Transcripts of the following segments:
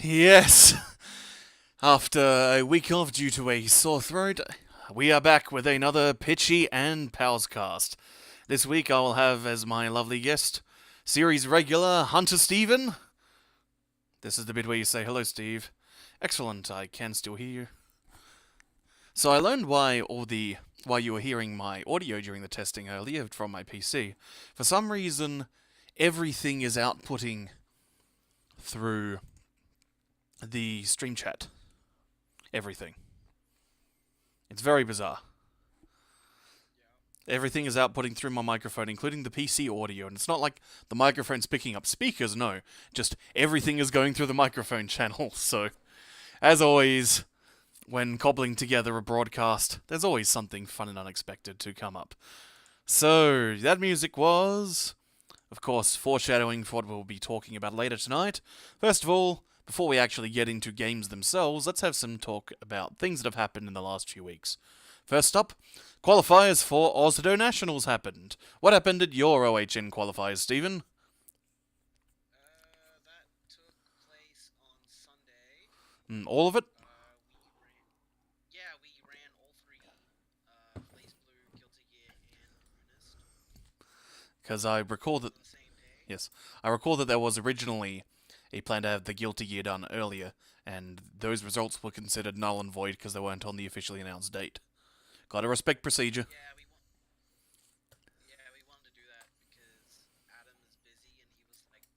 Yes, after a week off due to a sore throat, we are back with another Pichy and Palscast. This week I will have as my lovely guest, series regular Hunter Steven. This is the bit where you say, "Hello, Steve." Excellent, I can still hear you. So I learned why you were hearing my audio during the testing earlier from my PC. For some reason, everything is outputting through the stream chat. Everything. It's very bizarre. Everything is outputting through my microphone, including the PC audio, and it's not like the microphone's picking up speakers, no. Just everything is going through the microphone channel, so... As always, when cobbling together a broadcast, there's always something fun and unexpected to come up. So, that music was... Of course, foreshadowing for what we'll be talking about later tonight. First of all, before we actually get into games themselves, let's have some talk about things that have happened in the last few weeks. First up, qualifiers for Osdo Nationals happened. What happened at your OHN qualifiers, Stephen? That took place on Sunday. All of it? We ran all three, Blaze Blue, Guilty Gear, and Runist Because I recall that... on the same day. Yes. I recall that there was originally a plan to have the Guilty Gear done earlier, and those results were considered null and void because they weren't on the officially announced date. Gotta respect procedure. We wanted to do that because Adam is busy and he was like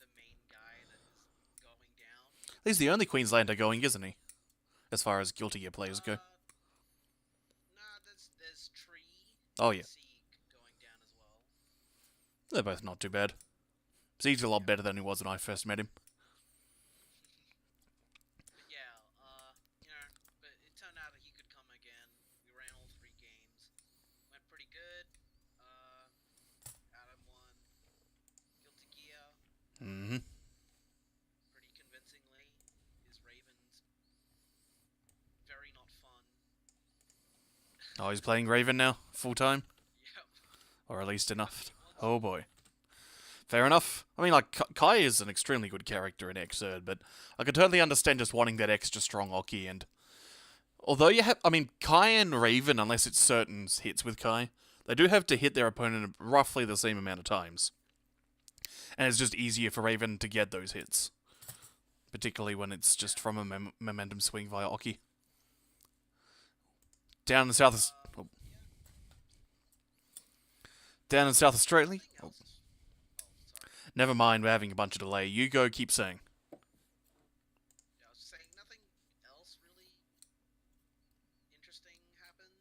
the main guy that is going down. He's the only Queenslander going, isn't he? As far as Guilty Gear players go. Nah, there's Tree Oh, and yeah. Seek going down as well. They're both not too bad. Zeke's a lot better than he was when I first met him. But but it turned out that he could come again. We ran all three games. Went pretty good. Adam won Guilty Gear Mm-hmm. pretty convincingly. His Raven's very not fun. Oh, he's playing Raven now? Full time? Yep. Or at least enough. Oh boy. Fair enough. I mean, like, Kai is an extremely good character in Xrd, but I could totally understand just wanting that extra strong Oki, and... Although you have... I mean, Kai and Raven, unless it's certain hits with Kai, they do have to hit their opponent roughly the same amount of times. And it's just easier for Raven to get those hits. Particularly when it's just from a momentum swing via Oki. Down in South... Oh. Down in South Australia... Oh. Sorry. Never mind, we're having a bunch of delay. You go, keep saying. Yeah, I was saying nothing else really interesting happened.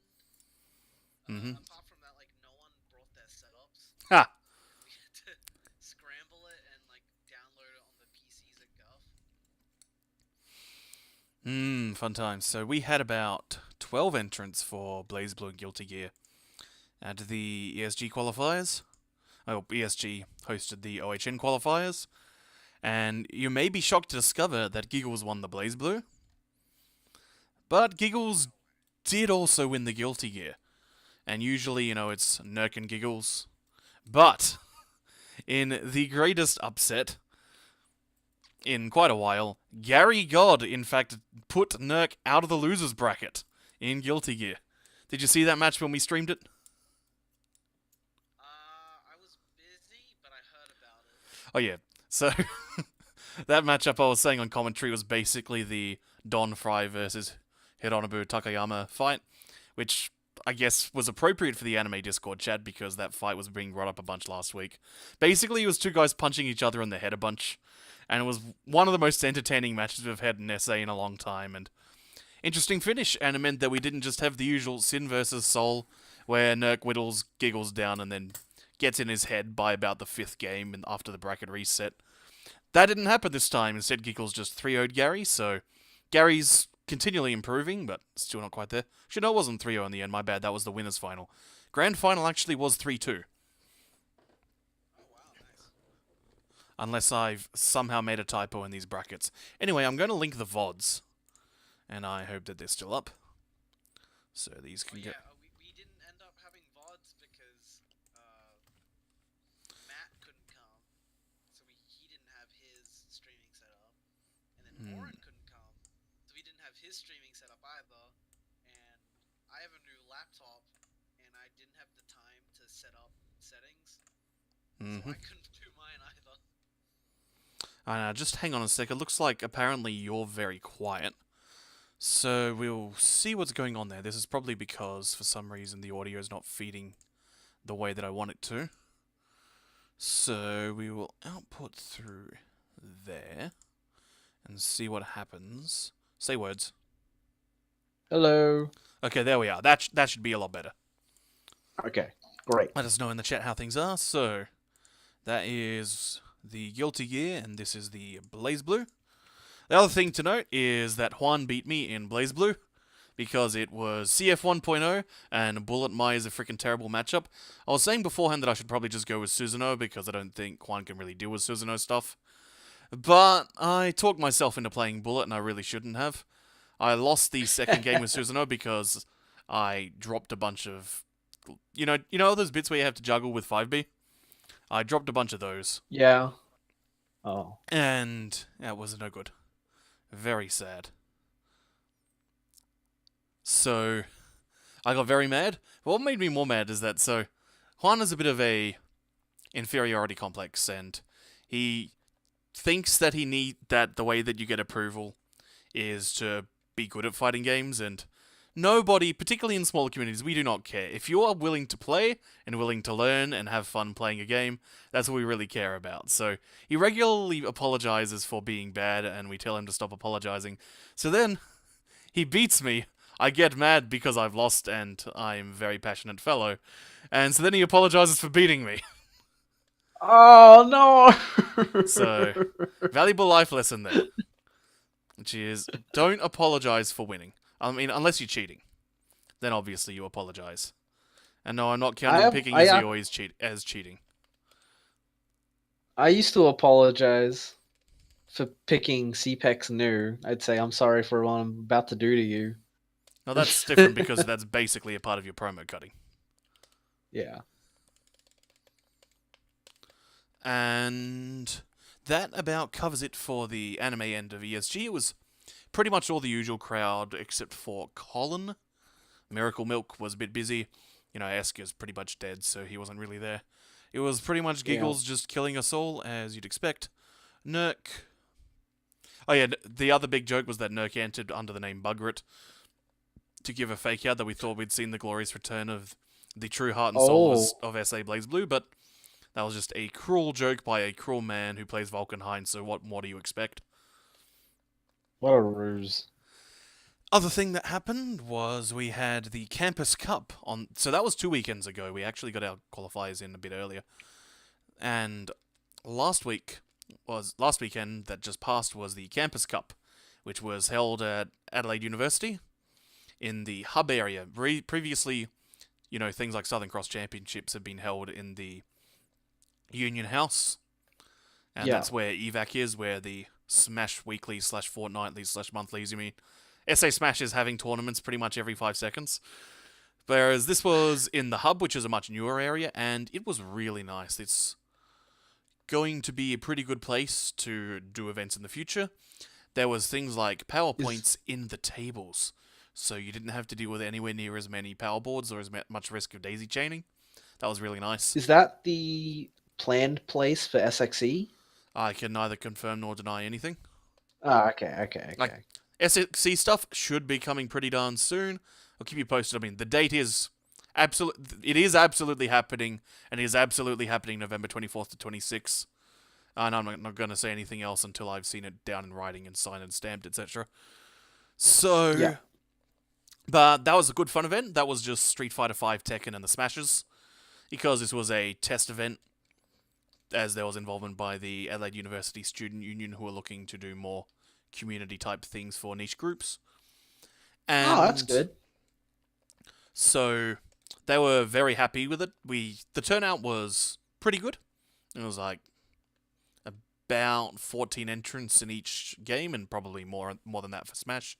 Apart from that, like, no one brought their setups. Ha! And we had to scramble it and, like, download it on the PCs at Guff. Fun times. So we had about 12 entrants for Blaze Blue and Guilty Gear at the ESG qualifiers. Oh, ESG hosted the OHN qualifiers. And you may be shocked to discover that Giggles won the Blaze Blue. But Giggles did also win the Guilty Gear. And usually, it's Nerk and Giggles. But, in the greatest upset in quite a while, Gary God, in fact, put Nerk out of the losers bracket in Guilty Gear. Did you see that match when we streamed it? I was busy, but I heard about it. Oh yeah, so that matchup I was saying on commentary was basically the Don Fry versus Hironobu Takayama fight, which I guess was appropriate for the anime Discord chat because that fight was being brought up a bunch last week. Basically, it was two guys punching each other in the head a bunch, and it was one of the most entertaining matches we've had in SA in a long time, and interesting finish, and it meant that we didn't just have the usual Sin versus Soul, where Nerk whittles Giggles down and then gets in his head by about the 5th game and after the bracket reset. That didn't happen this time. Instead, Giggles just 3-0'd Gary, so Gary's continually improving, but still not quite there. Actually, no, it wasn't 3-0 in the end. My bad. That was the winner's final. Grand final actually was 3-2. Oh, wow, nice. Unless I've somehow made a typo in these brackets. Anyway, I'm going to link the VODs. And I hope that they're still up. So these can get... We didn't end up having VODs because Matt couldn't come, so he didn't have his streaming set up. his streaming setup either, and I have a new laptop, and I didn't have the time to set up settings, so Mm-hmm. I couldn't do mine either. Just hang on a sec. It looks like apparently you're very quiet. So we'll see what's going on there. This is probably because for some reason the audio is not feeding the way that I want it to. So we will output through there and see what happens. Say words. Hello. Okay, there we are. That should be a lot better. Okay, great. Let us know in the chat how things are. So that is the Guilty Gear, and this is the Blaze Blue. The other thing to note is that Juan beat me in Blaze Blue because it was CF 1.0 and Bullet Mai is a freaking terrible matchup. I was saying beforehand that I should probably just go with Susanoo because I don't think Juan can really deal with Susanoo stuff. But I talked myself into playing Bullet and I really shouldn't have. I lost the second game with Susanoo because I dropped a bunch of... You know those bits where you have to juggle with 5B? I dropped a bunch of those. Yeah. Oh. And that was no good. Very sad. So, I got very mad. What made me more mad is that, Juan has a bit of a inferiority complex, and he thinks that the way that you get approval is to be good at fighting games, and nobody, particularly in smaller communities, we do not care. If you are willing to play and willing to learn and have fun playing a game, that's what we really care about. So he regularly apologizes for being bad, and we tell him to stop apologizing. So then he beats me. I get mad because I've lost, and I'm a very passionate fellow. And so then he apologizes for beating me. Oh no. So, valuable life lesson there. Which is, don't apologize for winning. I mean, unless you're cheating. Then obviously you apologize. And no, I'm not counting picking Zio as cheating. I used to apologize for picking CPEX new. I'd say I'm sorry for what I'm about to do to you. Now that's different because that's basically a part of your promo cutting. Yeah. And that about covers it for the anime end of ESG. It was pretty much all the usual crowd except for Colin. Miracle Milk was a bit busy. Esker's pretty much dead, so he wasn't really there. It was pretty much Giggles just killing us all, as you'd expect. Nurk. Oh yeah, the other big joke was that Nurk entered under the name Bugrit to give a fake out that we thought we'd seen the glorious return of the true heart and soul of SA Blaze Blue, but that was just a cruel joke by a cruel man who plays Vulcanheim, so what more do you expect? What a ruse. Other thing that happened was we had the Campus Cup on... So that was 2 weekends ago. We actually got our qualifiers in a bit earlier. And last weekend that just passed was the Campus Cup, which was held at Adelaide University in the hub area. Previously, things like Southern Cross Championships have been held in the Union House. And that's where EVAC is, where the Smash Weekly / Fortnightly / Monthlies, SA Smash is having tournaments pretty much every 5 seconds. Whereas this was in the hub, which is a much newer area, and it was really nice. It's going to be a pretty good place to do events in the future. There was things like PowerPoints in the tables, so you didn't have to deal with anywhere near as many power boards or as much risk of daisy chaining. That was really nice. Is that the planned place for SXE? I can neither confirm nor deny anything. Oh, okay. Like, SXE stuff should be coming pretty darn soon. I'll keep you posted. I mean, the date is absolutely happening, and it is absolutely happening November 24th to 26th. And I'm not going to say anything else until I've seen it down in writing and signed and stamped, etc. So, yeah. But that was a good fun event. That was just Street Fighter V, Tekken, and the Smashes, because this was a test event, as there was involvement by the Adelaide University Student Union, who are looking to do more community-type things for niche groups. And that's good. So they were very happy with it. The turnout was pretty good. It was like about 14 entrants in each game, and probably more than that for Smash.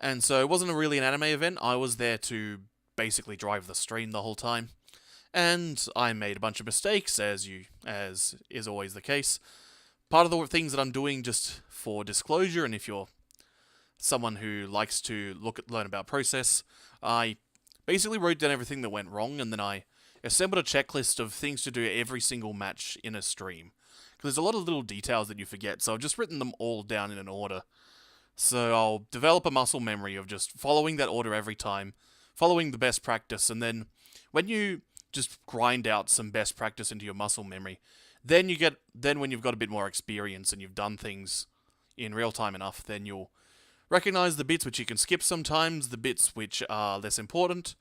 And so it wasn't really an anime event. I was there to basically drive the stream the whole time. And I made a bunch of mistakes, as is always the case. Part of the things that I'm doing, just for disclosure, and if you're someone who likes to learn about process, I basically wrote down everything that went wrong, and then I assembled a checklist of things to do every single match in a stream. Because there's a lot of little details that you forget, so I've just written them all down in an order. So I'll develop a muscle memory of just following that order every time, following the best practice, and then when you just grind out some best practice into your muscle memory, then when you've got a bit more experience and you've done things in real time enough, then you'll recognize the bits which you can skip sometimes, the bits which are less important,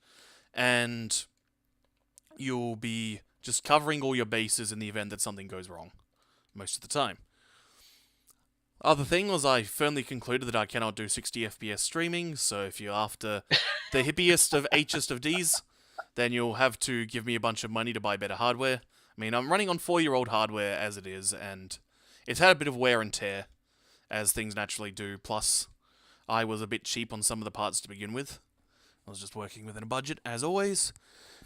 and you'll be just covering all your bases in the event that something goes wrong, most of the time. Other thing was I firmly concluded that I cannot do 60 FPS streaming, so if you're after the hippiest of H'est of Ds, then you'll have to give me a bunch of money to buy better hardware. I mean, I'm running on 4-year-old hardware as it is, and it's had a bit of wear and tear, as things naturally do, plus I was a bit cheap on some of the parts to begin with. I was just working within a budget, as always.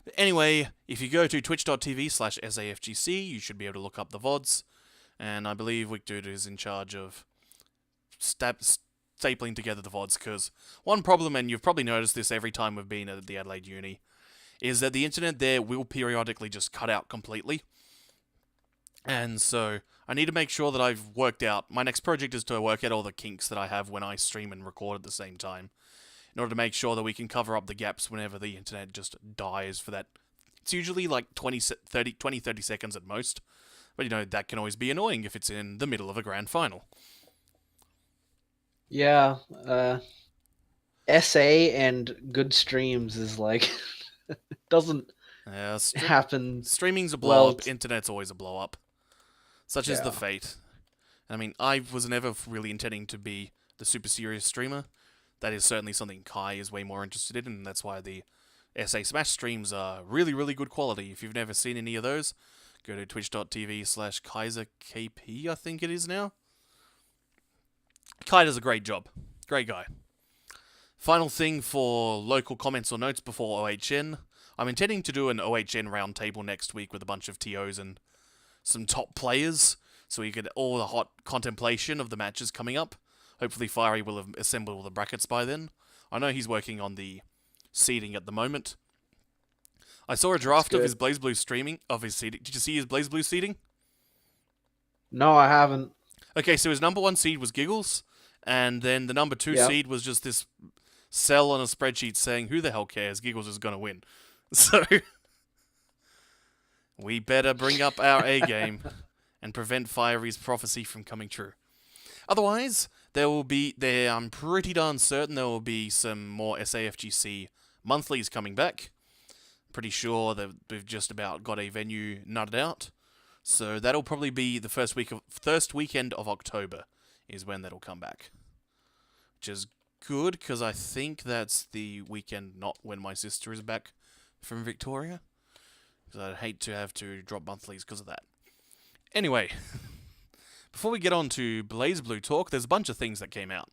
But anyway, if you go to twitch.tv/SAFGC, you should be able to look up the VODs, and I believe WickDude is in charge of stapling together the VODs, because one problem, and you've probably noticed this every time we've been at the Adelaide Uni, is that the internet there will periodically just cut out completely. And so I need to make sure that I've worked out, my next project is to work out all the kinks that I have when I stream and record at the same time, in order to make sure that we can cover up the gaps whenever the internet just dies for that. It's usually like 20, 30 seconds at most, but that can always be annoying if it's in the middle of a grand final. Yeah, SA and good streams is like doesn't happen. Streaming's a blow up. Internet's always a blow up. Such is the fate. I mean, I was never really intending to be the super serious streamer. That is certainly something Kai is way more interested in, and that's why the SA Smash streams are really, really good quality. If you've never seen any of those, go to twitch.tv/KaiserKP, I think it is now. Kai does a great job. Great guy. Final thing for local comments or notes before OHN. I'm intending to do an OHN roundtable next week with a bunch of TOs and some top players, so you get all the hot contemplation of the matches coming up. Hopefully Fiery will have assembled all the brackets by then. I know he's working on the seeding at the moment. I saw a draft of his BlazBlue streaming, of his seeding. Did you see his BlazBlue seeding? No, I haven't. Okay, so his number 1 seed was Giggles, and then the number 2 seed was just this cell on a spreadsheet saying, who the hell cares, Giggles is going to win. So, we better bring up our A game and prevent Fiery's prophecy from coming true. Otherwise, I'm pretty darn certain there will be some more SAFGC monthlies coming back. Pretty sure that we've just about got a venue nutted out. So that'll probably be the first weekend of October is when that'll come back. Which is good, because I think that's the weekend not when my sister is back from Victoria. Because I'd hate to have to drop monthlies because of that. Anyway, before we get on to BlazBlue talk, there's a bunch of things that came out.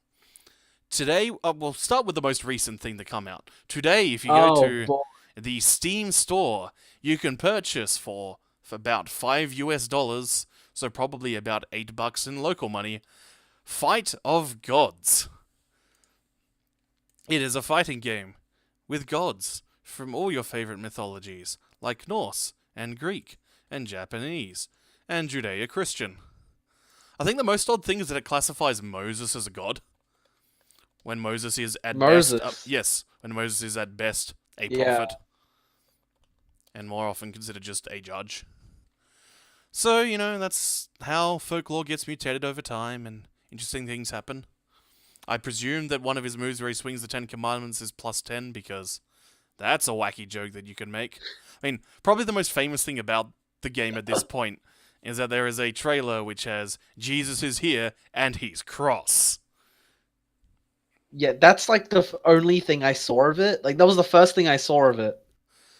Today, we'll start with the most recent thing that come out. Today, if you go to the Steam store, you can purchase for about $5 US, so probably about $8 in local money, Fight of Gods. It is a fighting game with gods from all your favorite mythologies, like Norse and Greek and Japanese and Judeo-Christian. I think the most odd thing is that it classifies Moses as a god, when Moses is at best... when Moses is at best a prophet, and more often considered just a judge. So, that's how folklore gets mutated over time, and interesting things happen. I presume that one of his moves where he swings the 10 Commandments is +10, because that's a wacky joke that you can make. I mean, probably the most famous thing about the game at this point is that there is a trailer which has, Jesus is here, and he's cross. Yeah, that's like the only thing I saw of it. Like, that was the first thing I saw of it.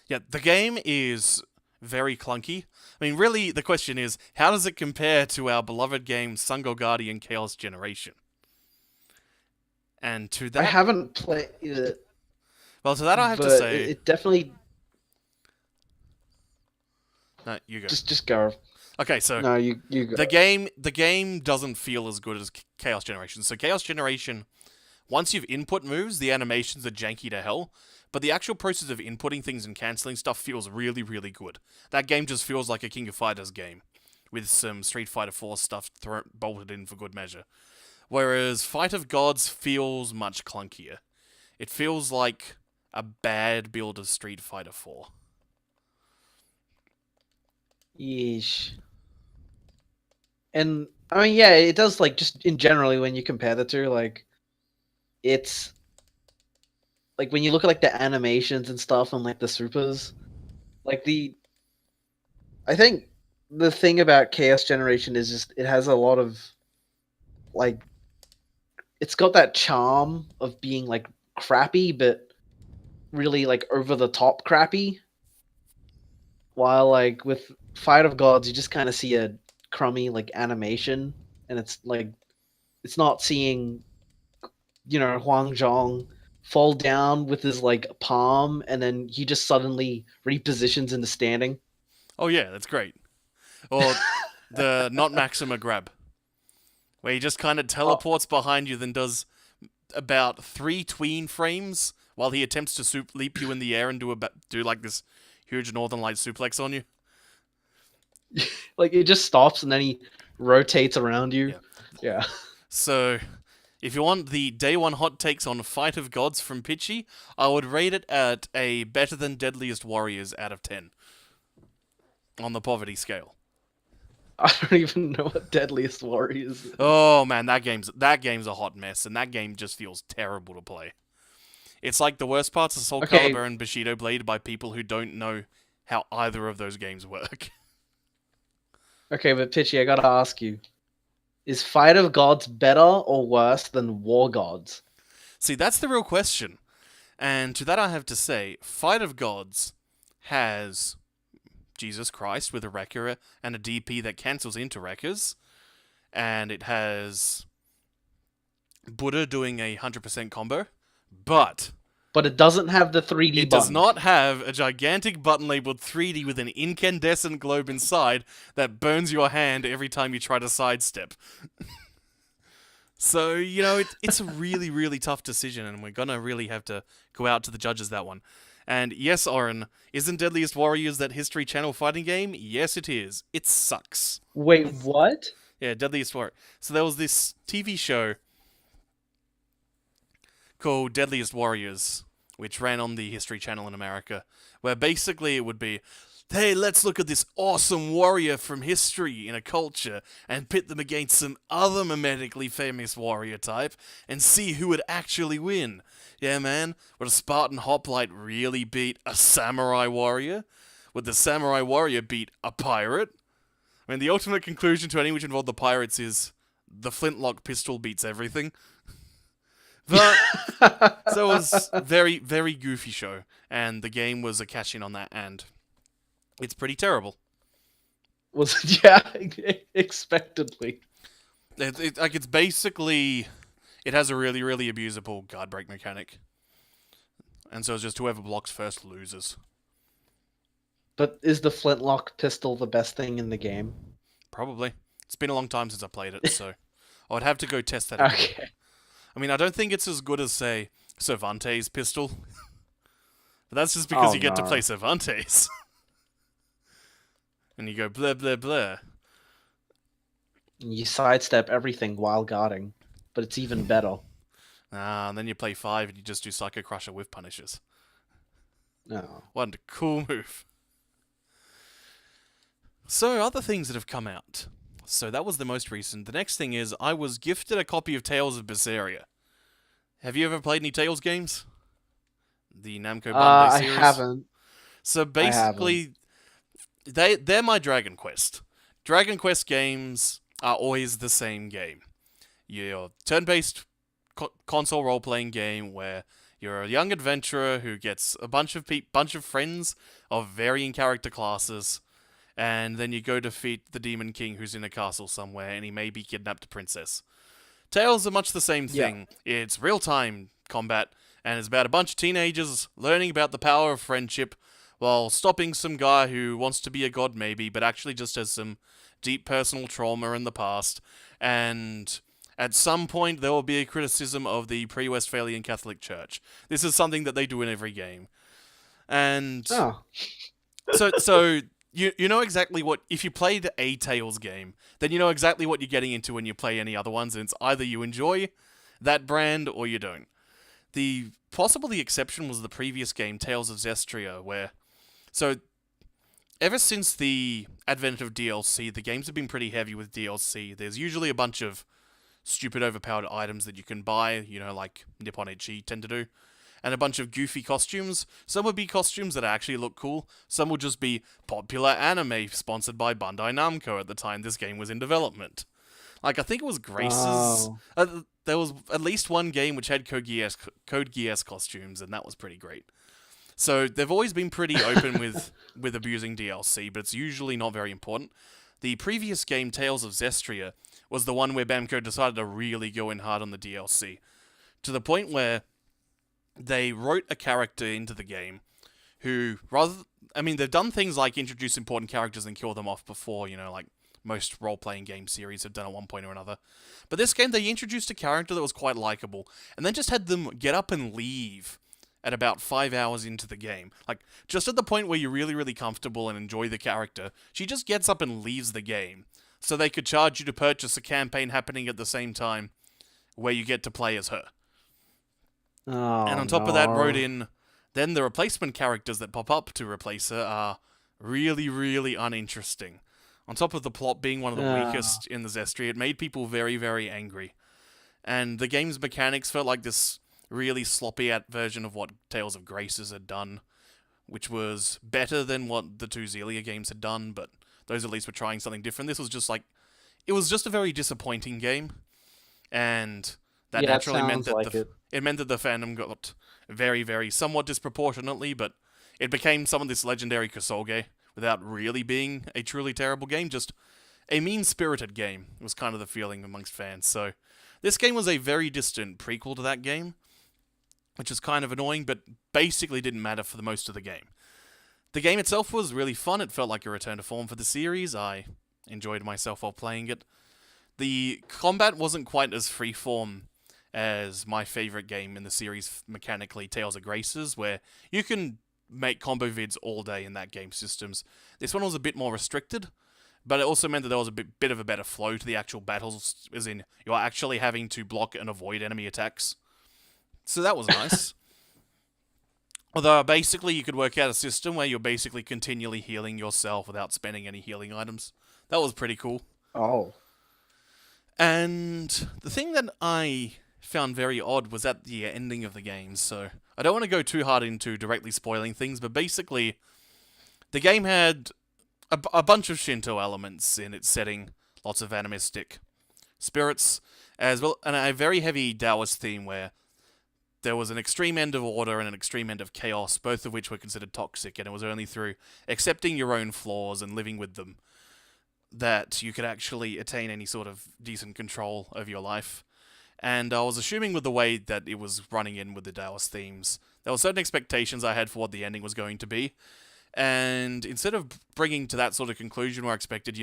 Yeah, the game is very clunky. I mean, really, the question is, how does it compare to our beloved game, Sungo Guardian Chaos Generation? And to that... I haven't played it. Well, to that I have to say... It definitely... No, you go. Just go. Okay, so... No, you go. The game doesn't feel as good as Chaos Generation. So Chaos Generation once you've input moves, the animations are janky to hell, but the actual process of inputting things and cancelling stuff feels really, really good. That game just feels like a King of Fighters game, with some Street Fighter 4 stuff bolted in for good measure. Whereas Fight of Gods feels much clunkier. It feels like a bad build of Street Fighter 4. Yeesh. And I mean, yeah, it does. Like, just in generally, when you compare the two, like, it's like when you look at like the animations and stuff and like the supers, like I think the thing about Chaos Generation is just it has a lot of like it's got that charm of being like crappy, but really like over the top crappy. While like with Fight of Gods, you just kind of see a crummy like animation, and it's like it's not seeing Huang Zhong fall down with his like palm, and then he just suddenly repositions into standing. Oh yeah, that's great. Or the not Maxima grab, where he just kind of teleports behind you, then does about 3 tween frames while he attempts to leap you in the air and do like this huge Northern Light suplex on you. Like it just stops and then he rotates around you. Yeah. Yeah. So, if you want the day one hot takes on Fight of Gods from Pichy, I would rate it at a better than Deadliest Warriors out of 10 on the poverty scale. I don't even know what Deadliest Warriors is. Oh man, that game's a hot mess, and that game just feels terrible to play. It's like the worst parts of Soul Calibur and Bushido Blade by people who don't know how either of those games work. Okay, but Pitchy, I gotta ask you. Is Fight of Gods better or worse than War Gods? See, that's the real question. And to that I have to say, Fight of Gods has Jesus Christ with a Wrecker and a DP that cancels into Wreckers. And it has Buddha doing a 100% combo. But it doesn't have the 3D it button. does not have a gigantic button labeled 3D with an incandescent globe inside that burns your hand every time you try to sidestep. So, it's a really, really tough decision, and we're gonna really have to go out to the judges that one. And yes, Oren, isn't Deadliest Warriors that History Channel fighting game? Yes, it is. It sucks. Wait, what? Yeah, Deadliest Warriors. So there was this TV show called Deadliest Warriors, which ran on the History Channel in America, where basically it would be, hey, let's look at this awesome warrior from history in a culture and pit them against some other mimetically famous warrior type and see who would actually win. Yeah, man, would a Spartan hoplite really beat a samurai warrior? Would the samurai warrior beat a pirate? I mean, the ultimate conclusion to any which involved the pirates is the flintlock pistol beats everything. But so it was very, very goofy show, and the game was a cash in on that, and it's pretty terrible. Yeah, expectedly. It's basically, it has a really, really abusable guard break mechanic, and so it's just whoever blocks first loses. But is the flintlock pistol the best thing in the game? Probably. It's been a long time since I played it, so I would have to go test that again. Okay. I mean, I don't think it's as good as, say, Cervantes' pistol. But that's just because you get to play Cervantes. And you go blah, blah, blah. You sidestep everything while guarding, but it's even better. And then you play 5 and you just do Psycho Crusher with punishes. No. What a cool move. So, other things that have come out. So that was the most recent. The next thing is, I was gifted a copy of Tales of Berseria. Have you ever played any Tales games? The Namco Bandai series? I haven't. So basically, they're my Dragon Quest. Dragon Quest games are always the same game. You're turn-based console role-playing game where you're a young adventurer who gets a bunch of friends of varying character classes, and then you go defeat the Demon King who's in a castle somewhere, and he may be kidnapped a princess. Tales are much the same thing. Yeah. It's real-time combat, and it's about a bunch of teenagers learning about the power of friendship while stopping some guy who wants to be a god maybe, but actually just has some deep personal trauma in the past, and At some point, there will be a criticism of the pre-Westphalian Catholic Church. This is something that they do in every game. And Oh. so you know exactly what, if you played a Tales game, then you know exactly what you're getting into when you play any other ones, and it's either you enjoy that brand or you don't. The exception was the previous game, Tales of Zestria, where ever since the advent of DLC, the games have been pretty heavy with DLC. There's usually a bunch of stupid overpowered items that you can buy, like Nippon Ichi tend to do, and a bunch of goofy costumes. Some would be costumes that actually look cool, some would just be popular anime sponsored by Bandai Namco at the time this game was in development. Like, I think it was Grace's. Oh. There was at least one game which had Code Geass costumes, and that was pretty great. So they've always been pretty open with abusing DLC, but it's usually not very important. The previous game, Tales of Zestria, was the one where Bamco decided to really go in hard on the DLC, to the point where they wrote a character into the game who, they've done things like introduce important characters and kill them off before, like most role-playing game series have done at one point or another. But this game, they introduced a character that was quite likable, and then just had them get up and leave at about 5 hours into the game. Like, just at the point where you're really, really comfortable and enjoy the character, she just gets up and leaves the game, so they could charge you to purchase a campaign happening at the same time, where you get to play as her. Oh, and on top of that, wrote in, then the replacement characters that pop up to replace her are really, really uninteresting. On top of the plot being one of the weakest in the Zestria, it made people very, very angry. And the game's mechanics felt like this really sloppy version of what Tales of Graces had done, which was better than what the two Zelia games had done, but those at least were trying something different. This was just it was just a very disappointing game, and that naturally meant that it meant that the fandom got very, very somewhat disproportionately, but it became some of this legendary Kosoge without really being a truly terrible game, just a mean-spirited game was kind of the feeling amongst fans. So this game was a very distant prequel to that game, which is kind of annoying, but basically didn't matter for the most of the game. The game itself was really fun. It felt like a return to form for the series. I enjoyed myself while playing it. The combat wasn't quite as freeform as my favorite game in the series mechanically, Tales of Graces, where you can make combo vids all day in that game's systems. This one was a bit more restricted, but it also meant that there was a bit of a better flow to the actual battles, as in, you're actually having to block and avoid enemy attacks. So that was nice. Although, basically, you could work out a system where you're basically continually healing yourself without spending any healing items. That was pretty cool. Oh. And the thing that I found very odd was at the ending of the game, so I don't want to go too hard into directly spoiling things, but basically, the game had a bunch of Shinto elements in its setting, lots of animistic spirits, as well, and a very heavy Taoist theme where there was an extreme end of order and an extreme end of chaos, both of which were considered toxic, and it was only through accepting your own flaws and living with them that you could actually attain any sort of decent control over your life. And I was assuming with the way that it was running in with the Taoist themes, there were certain expectations I had for what the ending was going to be, and instead of bringing to that sort of conclusion where I expected,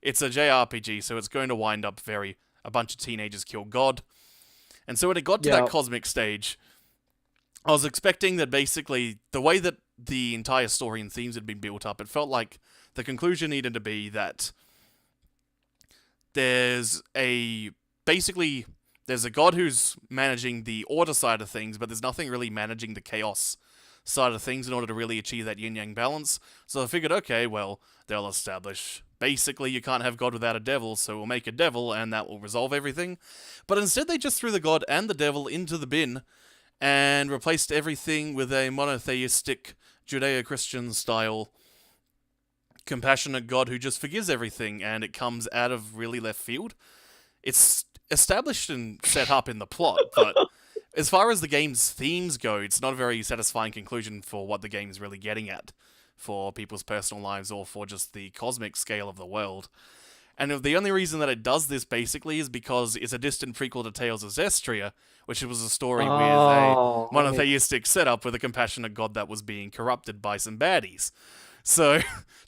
it's a JRPG, so it's going to wind up a bunch of teenagers kill God. And so when it got to that cosmic stage, I was expecting that basically the way that the entire story and themes had been built up, it felt like the conclusion needed to be that there's a god who's managing the order side of things, but there's nothing really managing the chaos side of things in order to really achieve that yin-yang balance. So I figured, okay, well, they'll establish basically you can't have God without a devil, so we'll make a devil and that will resolve everything. But instead they just threw the God and the devil into the bin and replaced everything with a monotheistic Judeo-Christian style compassionate God who just forgives everything, and it comes out of really left field. It's established and set up in the plot, but as far as the game's themes go, it's not a very satisfying conclusion for what the game is really getting at for people's personal lives or for just the cosmic scale of the world. And the only reason that it does this, basically, is because it's a distant prequel to Tales of Zestria, which was a story with a monotheistic setup with a compassionate god that was being corrupted by some baddies. So,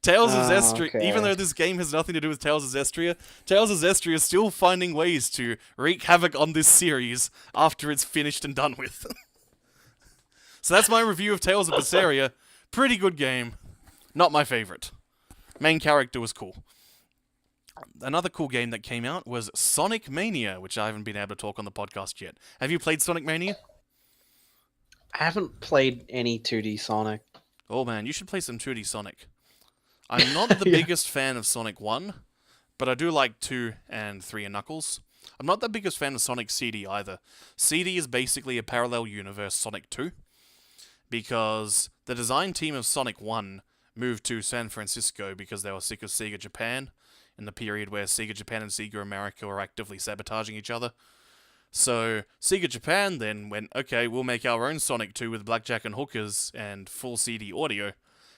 Tales of Oh, Zestria, even okay. though this game has nothing to do with Tales of Zestria, Tales of Zestria is still finding ways to wreak havoc on this series after it's finished and done with. So that's my review of Tales of Berseria. Pretty good game. Not my favorite. Main character was cool. Another cool game that came out was Sonic Mania, which I haven't been able to talk on the podcast yet. Have you played Sonic Mania? I haven't played any 2D Sonic. Oh man, you should play some 2D Sonic. I'm not the Yeah. biggest fan of Sonic 1, but I do like 2 and 3 and Knuckles. I'm not the biggest fan of Sonic CD either. CD is basically a parallel universe Sonic 2, because the design team of Sonic 1 moved to San Francisco because they were sick of Sega Japan in the period where Sega Japan and Sega America were actively sabotaging each other. So Sega Japan then went, okay, we'll make our own Sonic 2 with blackjack and hookers and full CD audio,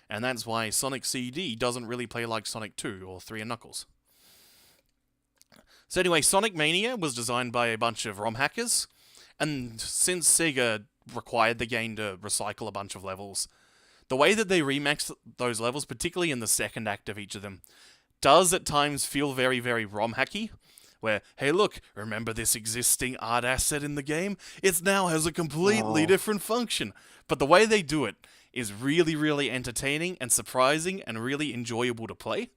and that's why Sonic CD doesn't really play like Sonic 2 or 3 and Knuckles. So anyway, Sonic Mania was designed by a bunch of ROM hackers, and since Sega required the game to recycle a bunch of levels, the way that they remixed those levels, particularly in the second act of each of them, does at times feel very, very ROM hacky, where, hey look, remember this existing art asset in the game? It now has a completely different function. But the way they do it is really, really entertaining and surprising and really enjoyable to play,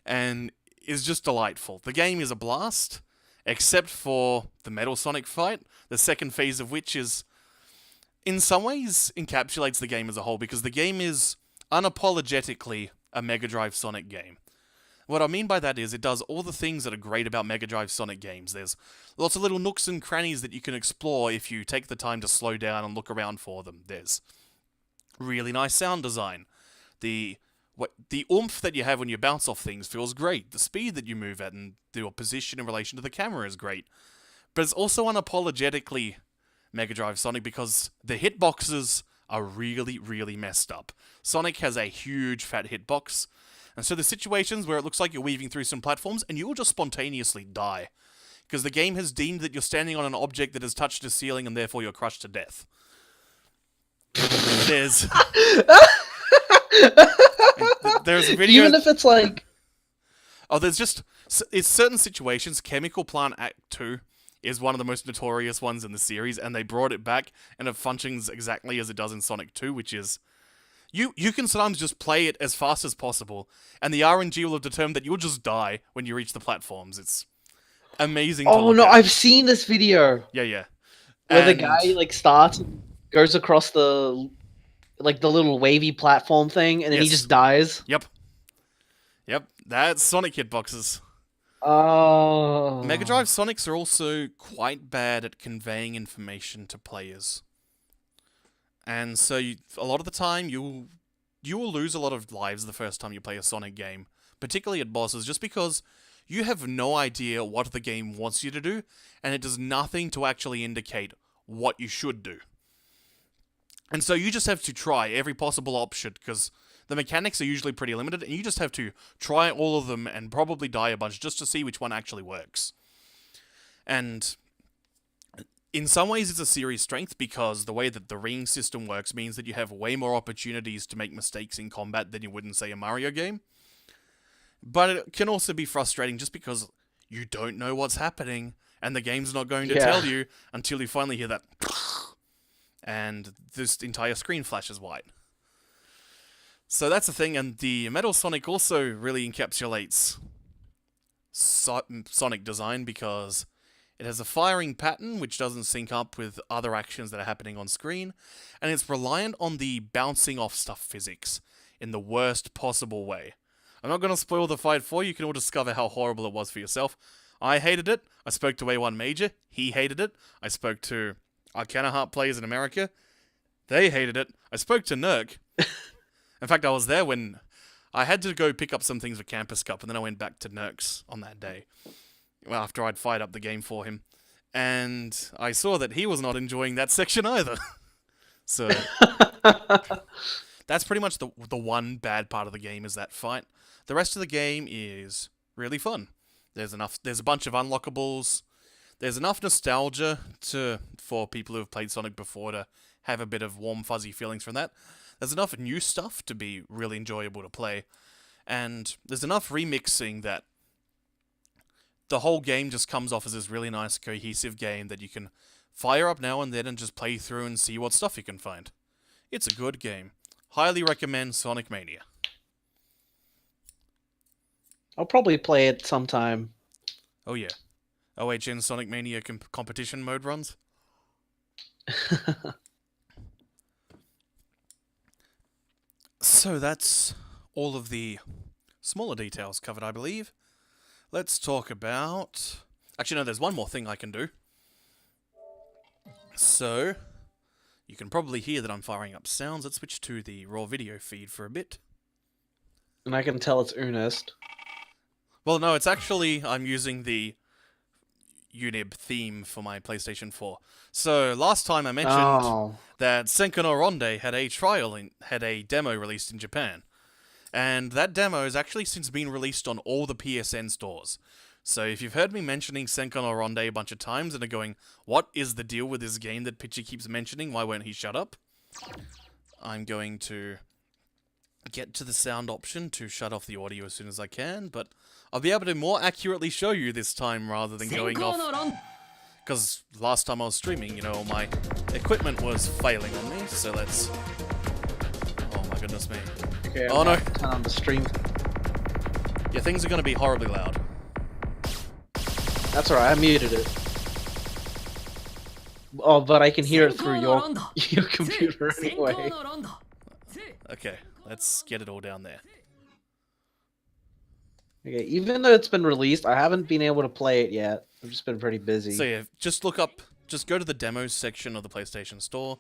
and is just delightful. The game is a blast, except for the Metal Sonic fight, the second phase of which is, in some ways, encapsulates the game as a whole, because the game is unapologetically a Mega Drive Sonic game. What I mean by that is it does all the things that are great about Mega Drive Sonic games. There's lots of little nooks and crannies that you can explore if you take the time to slow down and look around for them. There's really nice sound design. The oomph that you have when you bounce off things feels great. The speed that you move at and your position in relation to the camera is great. But it's also unapologetically Mega Drive Sonic because the hitboxes are really, really messed up. Sonic has a huge fat hitbox, and so the situations where it looks like you're weaving through some platforms and you will just spontaneously die, because the game has deemed that you're standing on an object that has touched a ceiling and therefore you're crushed to death. There's a video. Even if it's like, It's certain situations. Chemical Plant Act 2 is one of the most notorious ones in the series, and they brought it back, and it functions exactly as it does in Sonic 2, which is you can sometimes just play it as fast as possible, and the RNG will have determined that you'll just die when you reach the platforms. It's amazing to oh look no, at. I've seen this video Yeah. where the And- guy like starts, and goes across the little wavy platform thing, and then he Yes. just dies. Yep, that's Sonic hitboxes. Oh. Mega Drive Sonics are also quite bad at conveying information to players. And so a lot of the time you will lose a lot of lives the first time you play a Sonic game, particularly at bosses, just because you have no idea what the game wants you to do, and it does nothing to actually indicate what you should do. And so you just have to try every possible option, because the mechanics are usually pretty limited, and you just have to try all of them and probably die a bunch just to see which one actually works. And in some ways it's a series strength, because the way that the ring system works means that you have way more opportunities to make mistakes in combat than you would in, say, a Mario game. But it can also be frustrating just because you don't know what's happening, and the game's not going to tell you until you finally hear that and this entire screen flashes white. So that's the thing, and the Metal Sonic also really encapsulates Sonic design, because it has a firing pattern which doesn't sync up with other actions that are happening on screen, and it's reliant on the bouncing off stuff physics in the worst possible way. I'm not going to spoil the fight for you, you can all discover how horrible it was for yourself. I hated it. I spoke to A1 Major, he hated it. I spoke to Arcana Heart players in America, they hated it. I spoke to Nerk. In fact, I was there when I had to go pick up some things for Campus Cup, and then I went back to Nerk's on that day, after I'd fired up the game for him. And I saw that he was not enjoying that section either. So that's pretty much the one bad part of the game, is that fight. The rest of the game is really fun. There's a bunch of unlockables. There's enough nostalgia for people who have played Sonic before to have a bit of warm, fuzzy feelings from that. there's enough new stuff to be really enjoyable to play, and there's enough remixing that the whole game just comes off as this really nice, cohesive game that you can fire up now and then and just play through and see what stuff you can find. It's a good game. Highly recommend Sonic Mania. I'll probably play it sometime. Oh yeah. OHN Sonic Mania competition mode runs. So that's all of the smaller details covered, I believe. Let's talk about... Actually, no, there's one more thing I can do. So, you can probably hear that I'm firing up sounds. Let's switch to the raw video feed for a bit. And I can tell it's earnest. Well, no, it's actually... I'm using the Unib theme for my PlayStation 4. So, last time I mentioned that Senka no Ronde had a demo released in Japan. And that demo has actually since been released on all the PSN stores. So if you've heard me mentioning Senka no Ronde a bunch of times and are going, what is the deal with this game that Pichy keeps mentioning? Why won't he shut up? I'm going to get to the sound option to shut off the audio as soon as I can, but I'll be able to more accurately show you this time rather than going off. Because last time I was streaming, you know, my equipment was failing on me, so let's... Oh my goodness me. Okay, oh no! Turn on the stream. Yeah, things are going to be horribly loud. That's alright, I muted it. Oh, but I can hear it through your computer anyway. Okay, let's get it all down there. Okay, even though it's been released, I haven't been able to play it yet. I've just been pretty busy. So yeah, just go to the demos section of the PlayStation Store,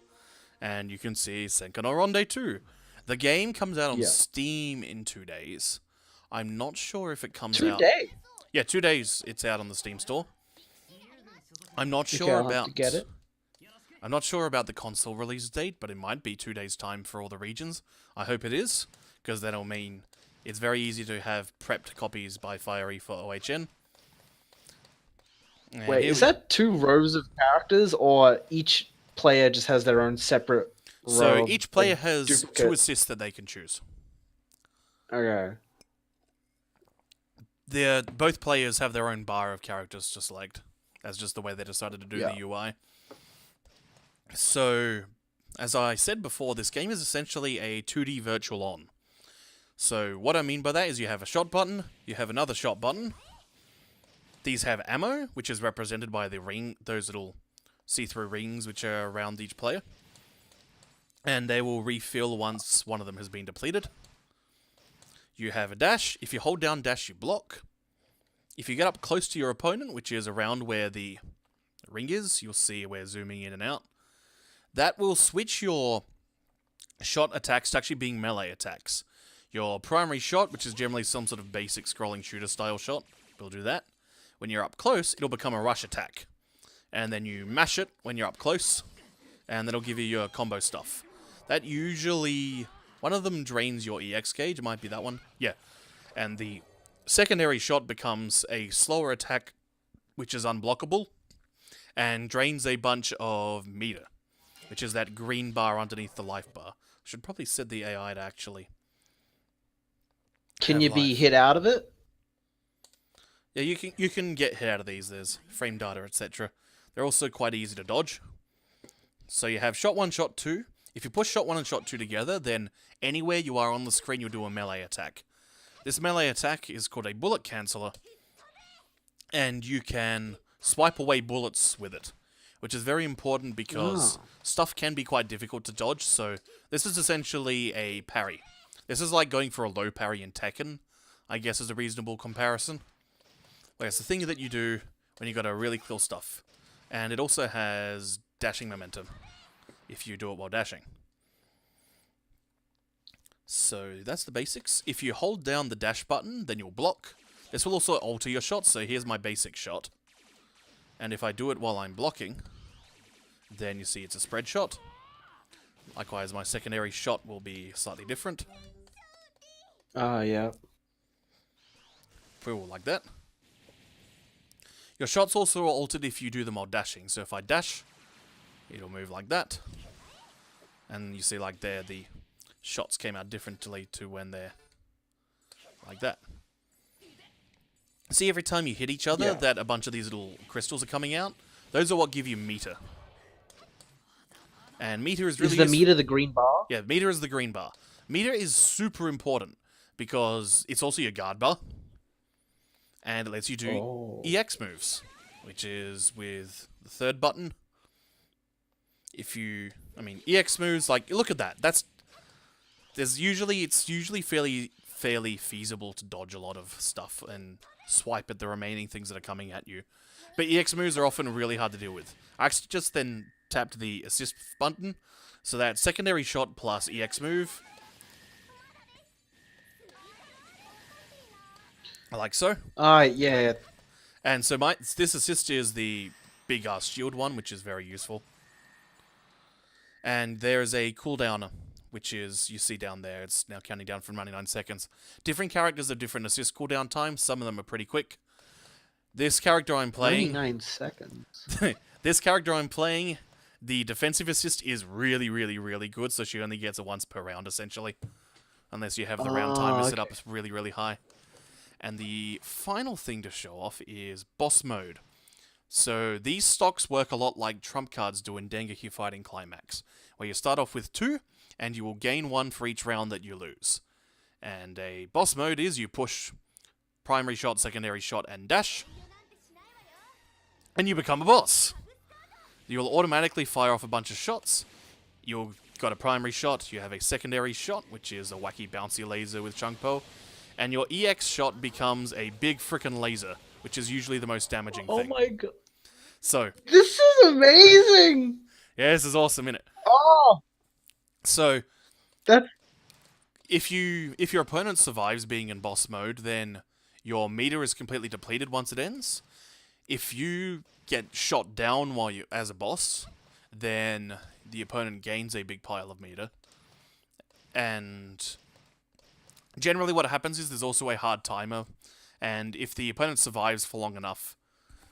and you can see Senka no Ronde 2. The game comes out on Steam in 2 days. I'm not sure if it comes out... 2 days? Yeah, 2 days it's out on the Steam Store. I'm not sure about... to get it. I'm not sure about the console release date, but it might be 2 days' time for all the regions. I hope it is, because that'll mean it's very easy to have prepped copies by Fiery for OHN. And wait, is that 2 rows of characters, or each player just has their own separate row? So each player has duplicate? 2 assists that they can choose. Okay. Both players have their own bar of characters just selected. That's just the way they decided to do the UI. So, as I said before, this game is essentially a 2D virtual on. So, what I mean by that is you have a shot button, you have another shot button. These have ammo, which is represented by the ring, those little see-through rings which are around each player. And they will refill once one of them has been depleted. You have a dash. If you hold down dash, you block. If you get up close to your opponent, which is around where the ring is, you'll see we're zooming in and out. That will switch your shot attacks to actually being melee attacks. Your primary shot, which is generally some sort of basic scrolling shooter style shot, will do that. When you're up close, it'll become a rush attack. And then you mash it when you're up close, and that'll give you your combo stuff. That usually... One of them drains your EX gauge, it might be that one. Yeah. And the secondary shot becomes a slower attack, which is unblockable, and drains a bunch of meter, which is that green bar underneath the life bar. I should probably set the AI to actually... Can you be hit out of it? Yeah, you can get hit out of these. There's frame data, etc. They're also quite easy to dodge. So you have shot 1, shot 2. If you push shot 1 and shot 2 together, then anywhere you are on the screen, you'll do a melee attack. This melee attack is called a bullet canceller, and you can swipe away bullets with it, which is very important because stuff can be quite difficult to dodge, so this is essentially a parry. This is like going for a low parry in Tekken, I guess is a reasonable comparison. Like, it's the thing that you do when you gotta really kill stuff. And it also has dashing momentum, if you do it while dashing. So that's the basics. If you hold down the dash button, then you'll block. This will also alter your shot, so here's my basic shot. And if I do it while I'm blocking, then you see it's a spread shot. Likewise, my secondary shot will be slightly different. Yeah. Cool, like that. Your shots also are altered if you do them while dashing. So if I dash, it'll move like that. And you see like there, the shots came out differently to when they're like that. See, every time you hit each other, that a bunch of these little crystals are coming out. Those are what give you meter. And meter is really Is the meter the green bar? Yeah, meter is the green bar. Meter is super important because it's also your guard bar. And it lets you do EX moves, which is with the third button. EX moves, like, look at that. It's usually fairly feasible to dodge a lot of stuff and swipe at the remaining things that are coming at you. But EX moves are often really hard to deal with. I actually just then tapped the assist button, so that secondary shot plus EX move. Like so. Yeah. And so this assist is the big ass shield one, which is very useful. And there is a cooldown, which is, you see down there, it's now counting down from 99 seconds. Different characters have different assist cooldown times. Some of them are pretty quick. This character I'm playing... 99 seconds. This character I'm playing, the defensive assist is really, really, really good, so she only gets it once per round, essentially. Unless you have the round timer set up really, really high. And the final thing to show off is boss mode. So these stocks work a lot like trump cards do in Dengeki Fighting Climax, where you start off with 2, and you will gain 1 for each round that you lose. And a boss mode is you push primary shot, secondary shot, and dash, and you become a boss. You'll automatically fire off a bunch of shots. You've got a primary shot, you have a secondary shot, which is a wacky bouncy laser with Chungpo, and your EX shot becomes a big frickin' laser, which is usually the most damaging thing. Oh my god. So, this is amazing! Yeah, this is awesome, innit? Oh! So, That... if your opponent survives being in boss mode, then your meter is completely depleted once it ends. If you get shot down while you as a boss, then the opponent gains a big pile of meter. And generally what happens is there's also a hard timer, and if the opponent survives for long enough,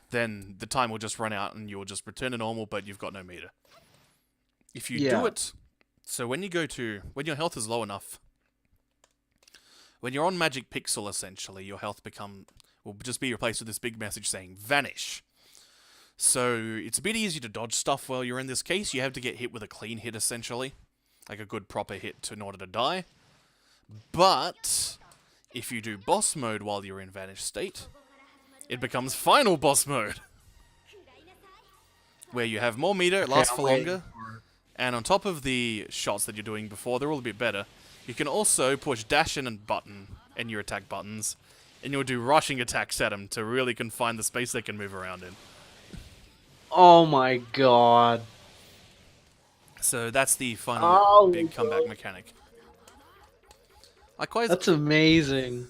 then the time will just run out and you'll just return to normal, but you've got no meter. If you do it, so when your health is low enough, when you're on Magic Pixel, essentially, your health will just be replaced with this big message saying, vanish. So, it's a bit easier to dodge stuff while you're in this case. You have to get hit with a clean hit, essentially. Like a good proper hit in order to die. But, if you do boss mode while you're in vanish state, it becomes final boss mode. Where you have more meter, it lasts for longer. And on top of the shots that you're doing before, they're all a bit better. You can also push dash and button in your attack buttons, and you'll do rushing attacks at them to really confine the space they can move around in. Oh my god. So that's the final big comeback mechanic. That's amazing.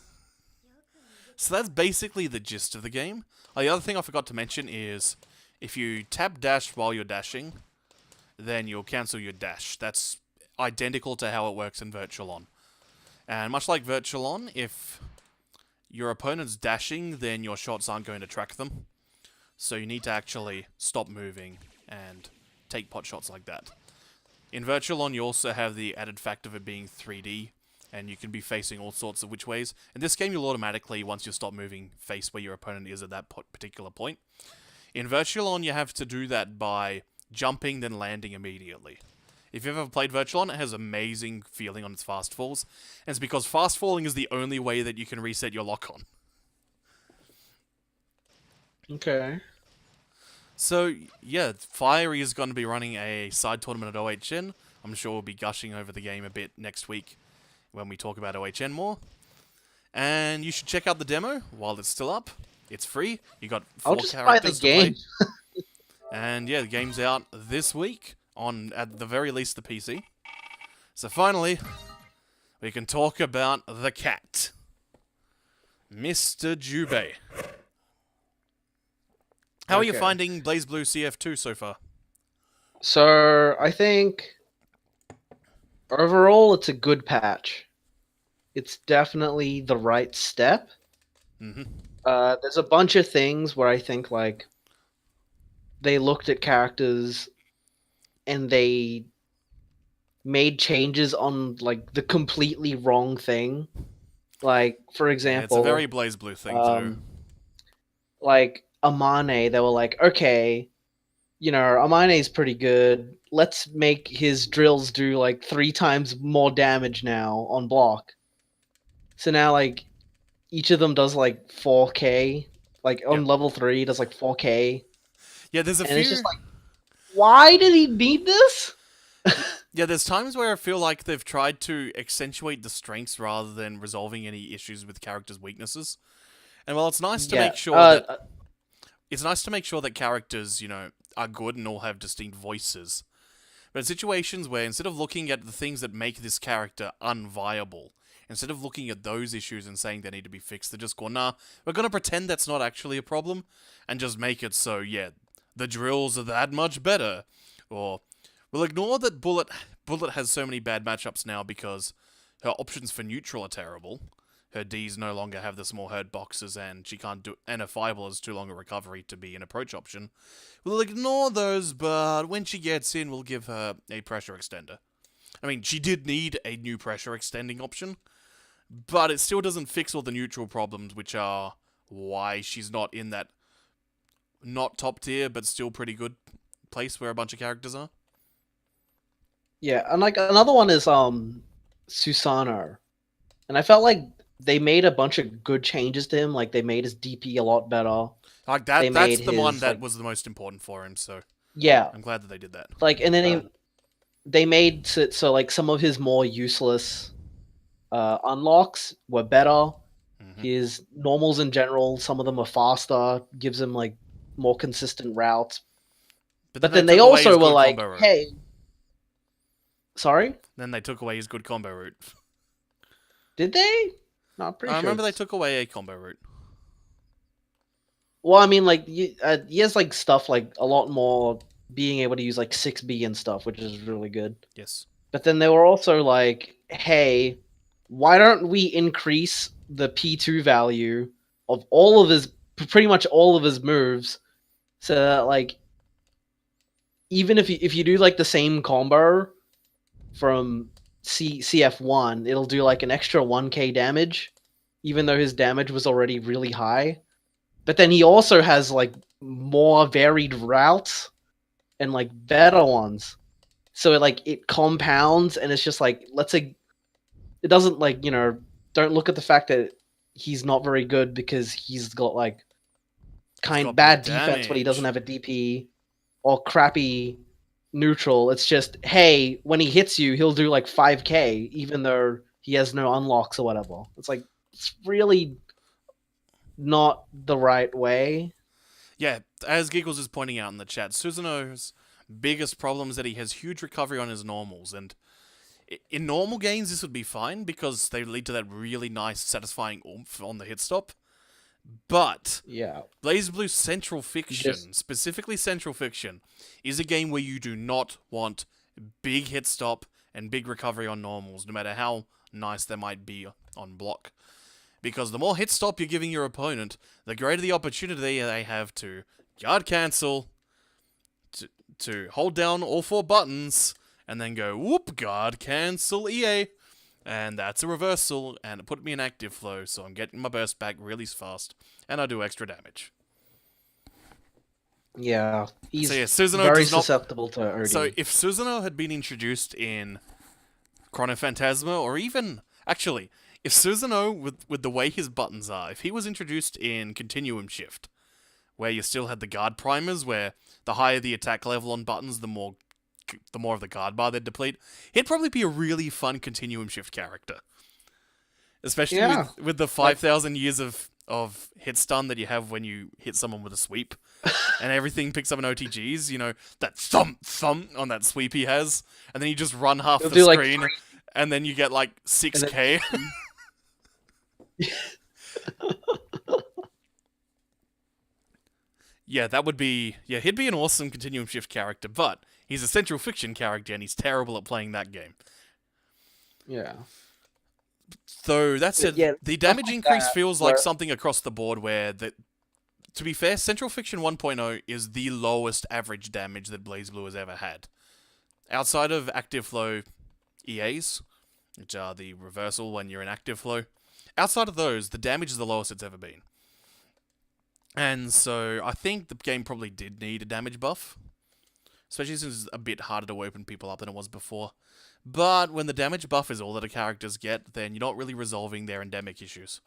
So that's basically the gist of the game. The other thing I forgot to mention is, if you tap dash while you're dashing, then you'll cancel your dash. That's identical to how it works in Virtual On. And much like Virtual On, if your opponent's dashing, then your shots aren't going to track them. So you need to actually stop moving and take pot shots like that. In Virtual On, you also have the added fact of it being 3D, and you can be facing all sorts of which ways. In this game, you'll automatically, once you stop moving, face where your opponent is at that particular point. In Virtual On, you have to do that by jumping, then landing immediately. If you've ever played Virtual On, it has amazing feeling on its fast falls. And it's because fast falling is the only way that you can reset your lock on. Okay. So, yeah, Fiery is going to be running a side tournament at OHN. I'm sure we'll be gushing over the game a bit next week when we talk about OHN more. And you should check out the demo while it's still up. It's free. You got 4 characters buy the game. to play. And yeah, the game's out this week on, at the very least, the PC. So finally, we can talk about the cat. Mr. Jubei. How are you finding BlazBlue CF2 so far? So, I think overall it's a good patch. It's definitely the right step. Mm-hmm. There's a bunch of things where I think, like, they looked at characters and they made changes on like the completely wrong thing. Like for Yeah, it's a very example, Blaze Blue thing to do. um, like Amane, they were like, okay, Amane's pretty good. Let's make his drills do like 3 times more damage now on block. So now like each of them does like 4k. Like on Yep. level 3 does like 4k. Yeah, there's a And it's just few. like, why did he need this? Yeah, there's times where I feel like they've tried to accentuate the strengths rather than resolving any issues with characters' weaknesses. And while it's nice to Yeah. make sure that it's nice to make sure that characters, are good and all have distinct voices. But in situations where instead of looking at the things that make this character unviable, instead of looking at those issues and saying they need to be fixed, they just go, nah, we're gonna pretend that's not actually a problem and just make it so, yeah, the drills are that much better. Or we'll ignore that Bullet has so many bad matchups now because her options for neutral are terrible. Her Ds no longer have the small hurt boxes, and she can't do. And her Fireball is too long a recovery to be an approach option. We'll ignore those, but when she gets in, we'll give her a pressure extender. I mean, she did need a new pressure extending option, but it still doesn't fix all the neutral problems, which are why she's not in that not top tier, but still pretty good place where a bunch of characters are. Yeah, and like another one is Susano. And I felt like they made a bunch of good changes to him. Like they made his DP a lot better. Like They that's made the one his that like was the most important for him. So yeah, I'm glad that they did that. like and then they made it so like some of his more useless unlocks were better. Mm-hmm. His normals in general, some of them are faster, gives him like more consistent routes. But then they took away his also were good like, combo route. hey, sorry, Then they took away his good combo route. did they? No, I'm pretty I sure. remember they took away a combo route. Well, I mean, like he has like stuff like a lot more being able to use like 6B and stuff, which is really good. Yes. But then they were also like, hey, why don't we increase the P2 value of all of his, pretty much all of his moves, so that like, even if you do like the same combo from CF1, it'll do like an extra 1k damage, even though his damage was already really high. But then he also has like more varied routes and like better ones. So it compounds, and it's just like, let's say it doesn't like, don't look at the fact that he's not very good because he's got like got bad big defense when he doesn't damage. have a DP or crappy neutral. It's just, hey, when he hits you, he'll do like 5k even though he has no unlocks or whatever. It's like, it's really not the right way. Yeah, as Giggles is pointing out in the chat, Susanoo's biggest problem is that he has huge recovery on his normals, and in normal games this would be fine because they lead to that really nice, satisfying oomph on the hit stop. But Yeah. BlazBlue Central Fiction, specifically Central Fiction, is a game where you do not want big hit stop and big recovery on normals, no matter how nice they might be on block. Because the more hit stop you're giving your opponent, the greater the opportunity they have to guard cancel, to hold down all 4 buttons, and then go, whoop, guard cancel EA. And that's a reversal, and it put me in active flow, so I'm getting my burst back really fast, and I do extra damage. Yeah, he's So yeah, Susanoo very does not... susceptible to OD. So if Susanoo had been introduced in Chronophantasma, or even... Actually, if Susanoo, with the way his buttons are, if he was introduced in Continuum Shift, where you still had the guard primers, where the higher the attack level on buttons, the more of the guard bar they'd deplete, he'd probably be a really fun Continuum Shift character. Especially with the 5,000 years of hit stun that you have when you hit someone with a sweep. And everything picks up in OTGs, that thump on that sweep he has. And then you just run half the screen, and then you get like 6k. Yeah, that would be... Yeah, he'd be an awesome Continuum Shift character, but he's a Central Fiction character, and he's terrible at playing that game. Yeah. So, that said, the damage increase feels like something across the board where... To be fair, Central Fiction 1.0 is the lowest average damage that BlazBlue has ever had. Outside of Active Flow, EAs, which are the reversal when you're in active flow. Outside of those, the damage is the lowest it's ever been. And so I think the game probably did need a damage buff, especially since it's a bit harder to open people up than it was before. But when the damage buff is all that the characters get, then you're not really resolving their endemic issues.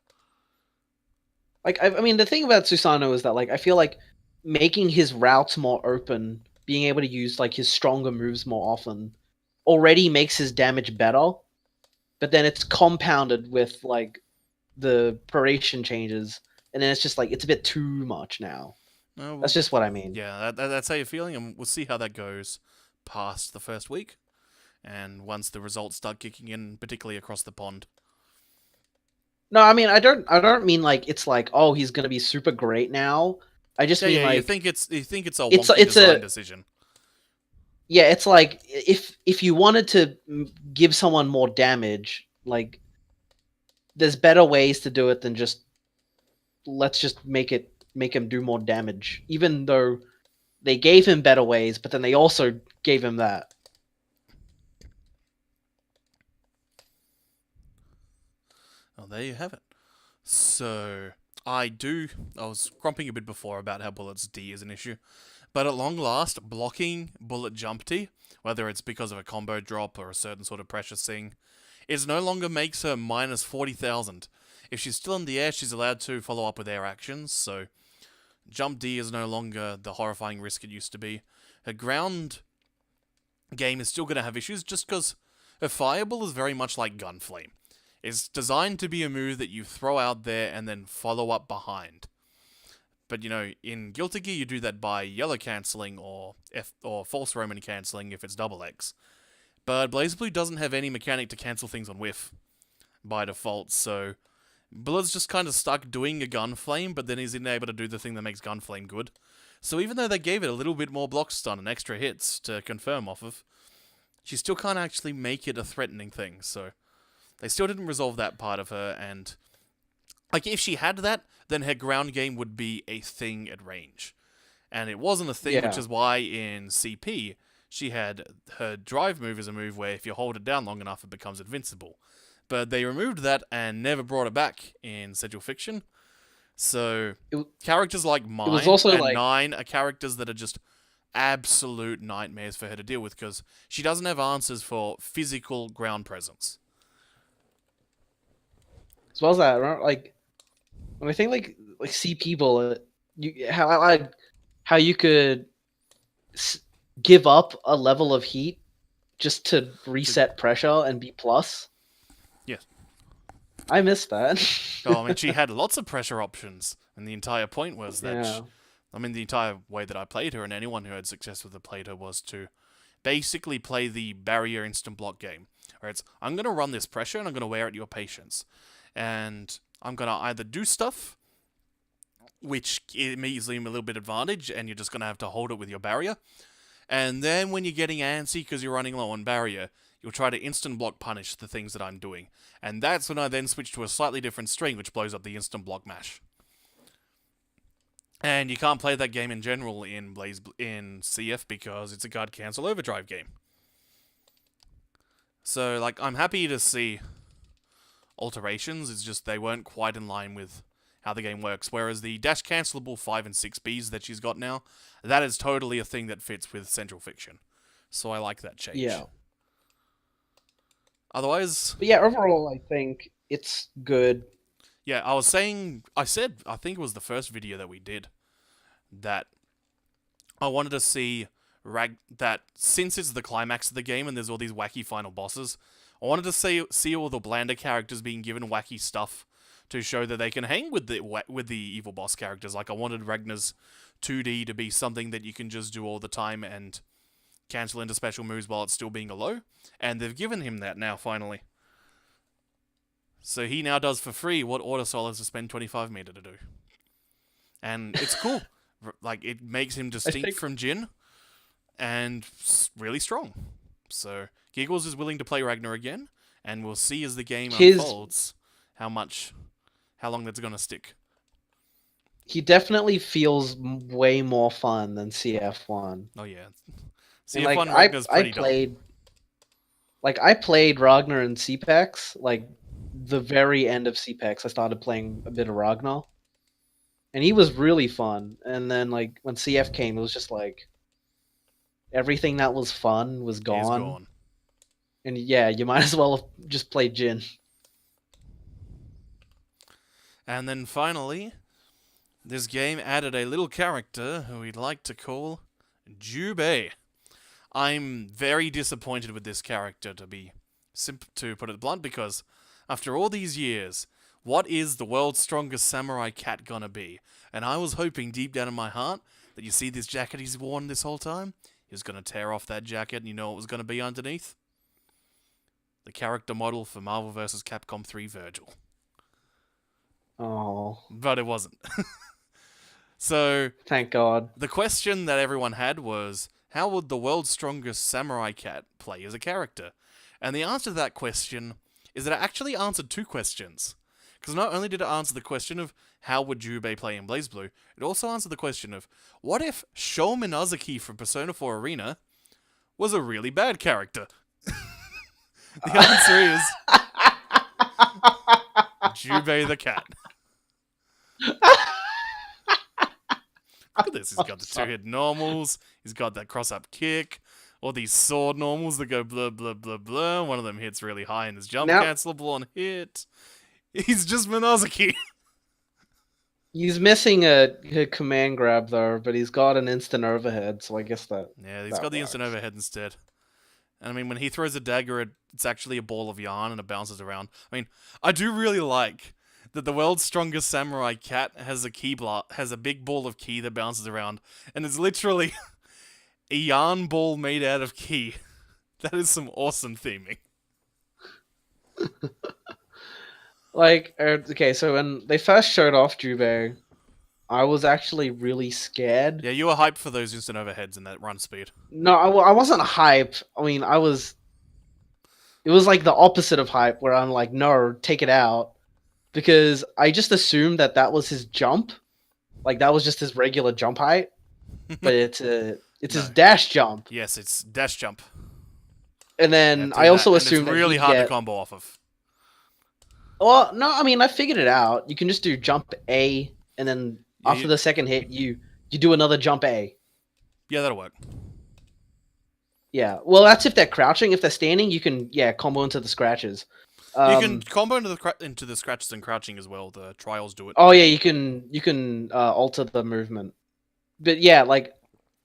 Like, I mean, the thing about Susanoo is that, like, I feel like making his routes more open, being able to use, like, his stronger moves more often, already makes his damage better. But then it's compounded with, like, the duration changes, and then it's just, like, it's a bit too much now. That's just what I mean. Yeah, that's how you're feeling, and we'll see how that goes past the first week, and once the results start kicking in, particularly across the pond. No, I mean, I don't mean like it's like, oh, he's gonna be super great now. I just mean like you think it's a wonky design decision. Yeah, it's like if you wanted to give someone more damage, like there's better ways to do it than just let's just make him do more damage. Even though they gave him better ways, but then they also gave him that. Well, there you have it. So, I was grumping a bit before about how Bullet's D is an issue, but at long last, blocking Bullet Jump T, whether it's because of a combo drop or a certain sort of pressure thing, is no longer makes her minus 40,000. If she's still in the air, she's allowed to follow up with air actions, so Jump D is no longer the horrifying risk it used to be. Her ground game is still going to have issues just because her Fireball is very much like Gunflame. It's designed to be a move that you throw out there and then follow up behind. But, in Guilty Gear, you do that by yellow cancelling or false Roman cancelling if it's double X. But BlazBlue doesn't have any mechanic to cancel things on whiff by default, so Bullet's just kind of stuck doing a Gunflame, but then he's unable to do the thing that makes Gunflame good. So even though they gave it a little bit more block stun and extra hits to confirm off of, she still can't actually make it a threatening thing, so they still didn't resolve that part of her, and like if she had that, then her ground game would be a thing at range. And it wasn't a thing, which is why in CP, she had her drive move as a move where if you hold it down long enough, it becomes invincible. But they removed that and never brought it back in Central Fiction. So characters like Mine and Nine are characters that are just absolute nightmares for her to deal with because she doesn't have answers for physical ground presence. As well as that, like when I think like CP Bullet, how you could give up a level of heat just to reset pressure and be plus. Yes. I missed that. I mean, she had lots of pressure options, and the entire point was that the entire way that I played her, and anyone who had success with the played her, was to basically play the barrier instant block game, where it's, I'm going to run this pressure, and I'm going to wear out your patience. And I'm going to either do stuff, which immediately gives me a little bit of advantage, and you're just going to have to hold it with your barrier. And then when you're getting antsy because you're running low on barrier, you'll try to instant block punish the things that I'm doing. And that's when I then switch to a slightly different string, which blows up the instant block mash. And you can't play that game in general in CF because it's a guard cancel overdrive game. So, like, I'm happy to see alterations, it's just they weren't quite in line with how the game works. Whereas the dash cancelable 5 and 6Bs that she's got now, that is totally a thing that fits with Central Fiction. So I like that change. Yeah. Otherwise... But yeah, overall, I think it's good. Yeah, I think it was the first video that we did, that I wanted to see that since it's the climax of the game and there's all these wacky final bosses, I wanted to see all the blander characters being given wacky stuff to show that they can hang with the evil boss characters. Like, I wanted Ragnar's 2D to be something that you can just do all the time and cancel into special moves while it's still being a low. And they've given him that now, finally. So he now does for free what Autosol has to spend 25 meter to do. And it's cool. Like, it makes him distinct from Jin and really strong. So Giggles is willing to play Ragnar again, and we'll see as the game unfolds how long that's going to stick. He definitely feels way more fun than CF1. Oh yeah. CF1 Ragnar's pretty dull. Like I played Ragnar in CPEX, like the very end of CPEX. I started playing a bit of Ragnar, and he was really fun. And then like when CF came, it was just like everything that was fun was Is gone. gone. And yeah, you might as well have just played Jin. And then finally, this game added a little character who we'd like to call Jubei. I'm very disappointed with this character, to put it blunt, because after all these years, what is the world's strongest samurai cat gonna be? And I was hoping deep down in my heart that you see this jacket he's worn this whole time, he was gonna tear off that jacket and you know what was gonna be underneath? The character model for Marvel vs. Capcom 3 Virgil. Oh, But it wasn't. So, thank God. the question that everyone had was, how would the world's strongest samurai cat play as a character? And the answer to that question is that it actually answered two questions. Because not only did it answer the question of how would Jubei play in BlazBlue, it also answered the question of what if Sho Minazuki from Persona 4 Arena was a really bad character? The answer is Jubei the cat. Look at this. He's got the two-hit normals. He's got that cross-up kick. All these sword normals that go blah, blah, blah, blah. One of them hits really high and is jump Now- cancelable on hit. He's just Minazuki. He's missing a command grab though, but he's got an instant overhead, so I guess that. Yeah, he's that got the instant works. overhead instead. And I mean, when he throws a dagger, it's actually a ball of yarn and it bounces around. I mean, I do really like that the world's strongest samurai cat has a big ball of ki that bounces around, and it's literally a yarn ball made out of ki. That is some awesome theming. Like, okay, so when they first showed off Jubei, I was actually really scared. Yeah, you were hyped for those instant overheads and that run speed. No, I wasn't hyped. I mean, I was. It was like the opposite of hype, where I'm like, no, take it out, because I just assumed that that was his jump, like that was just his regular jump height, but it's his No. dash jump, Yes, it's dash jump. and You then have to I do also that, and assumed it's really that hard he'd to get. combo off of. Well, no, I mean I figured it out. You can just do jump A, and then Yeah, after the second hit, you do another jump A. Yeah, that'll work. Yeah, well, that's if they're crouching. If they're standing, you can combo into the scratches. You can combo into the scratches and crouching as well. The trials do it. Oh yeah, you can alter the movement. But yeah, like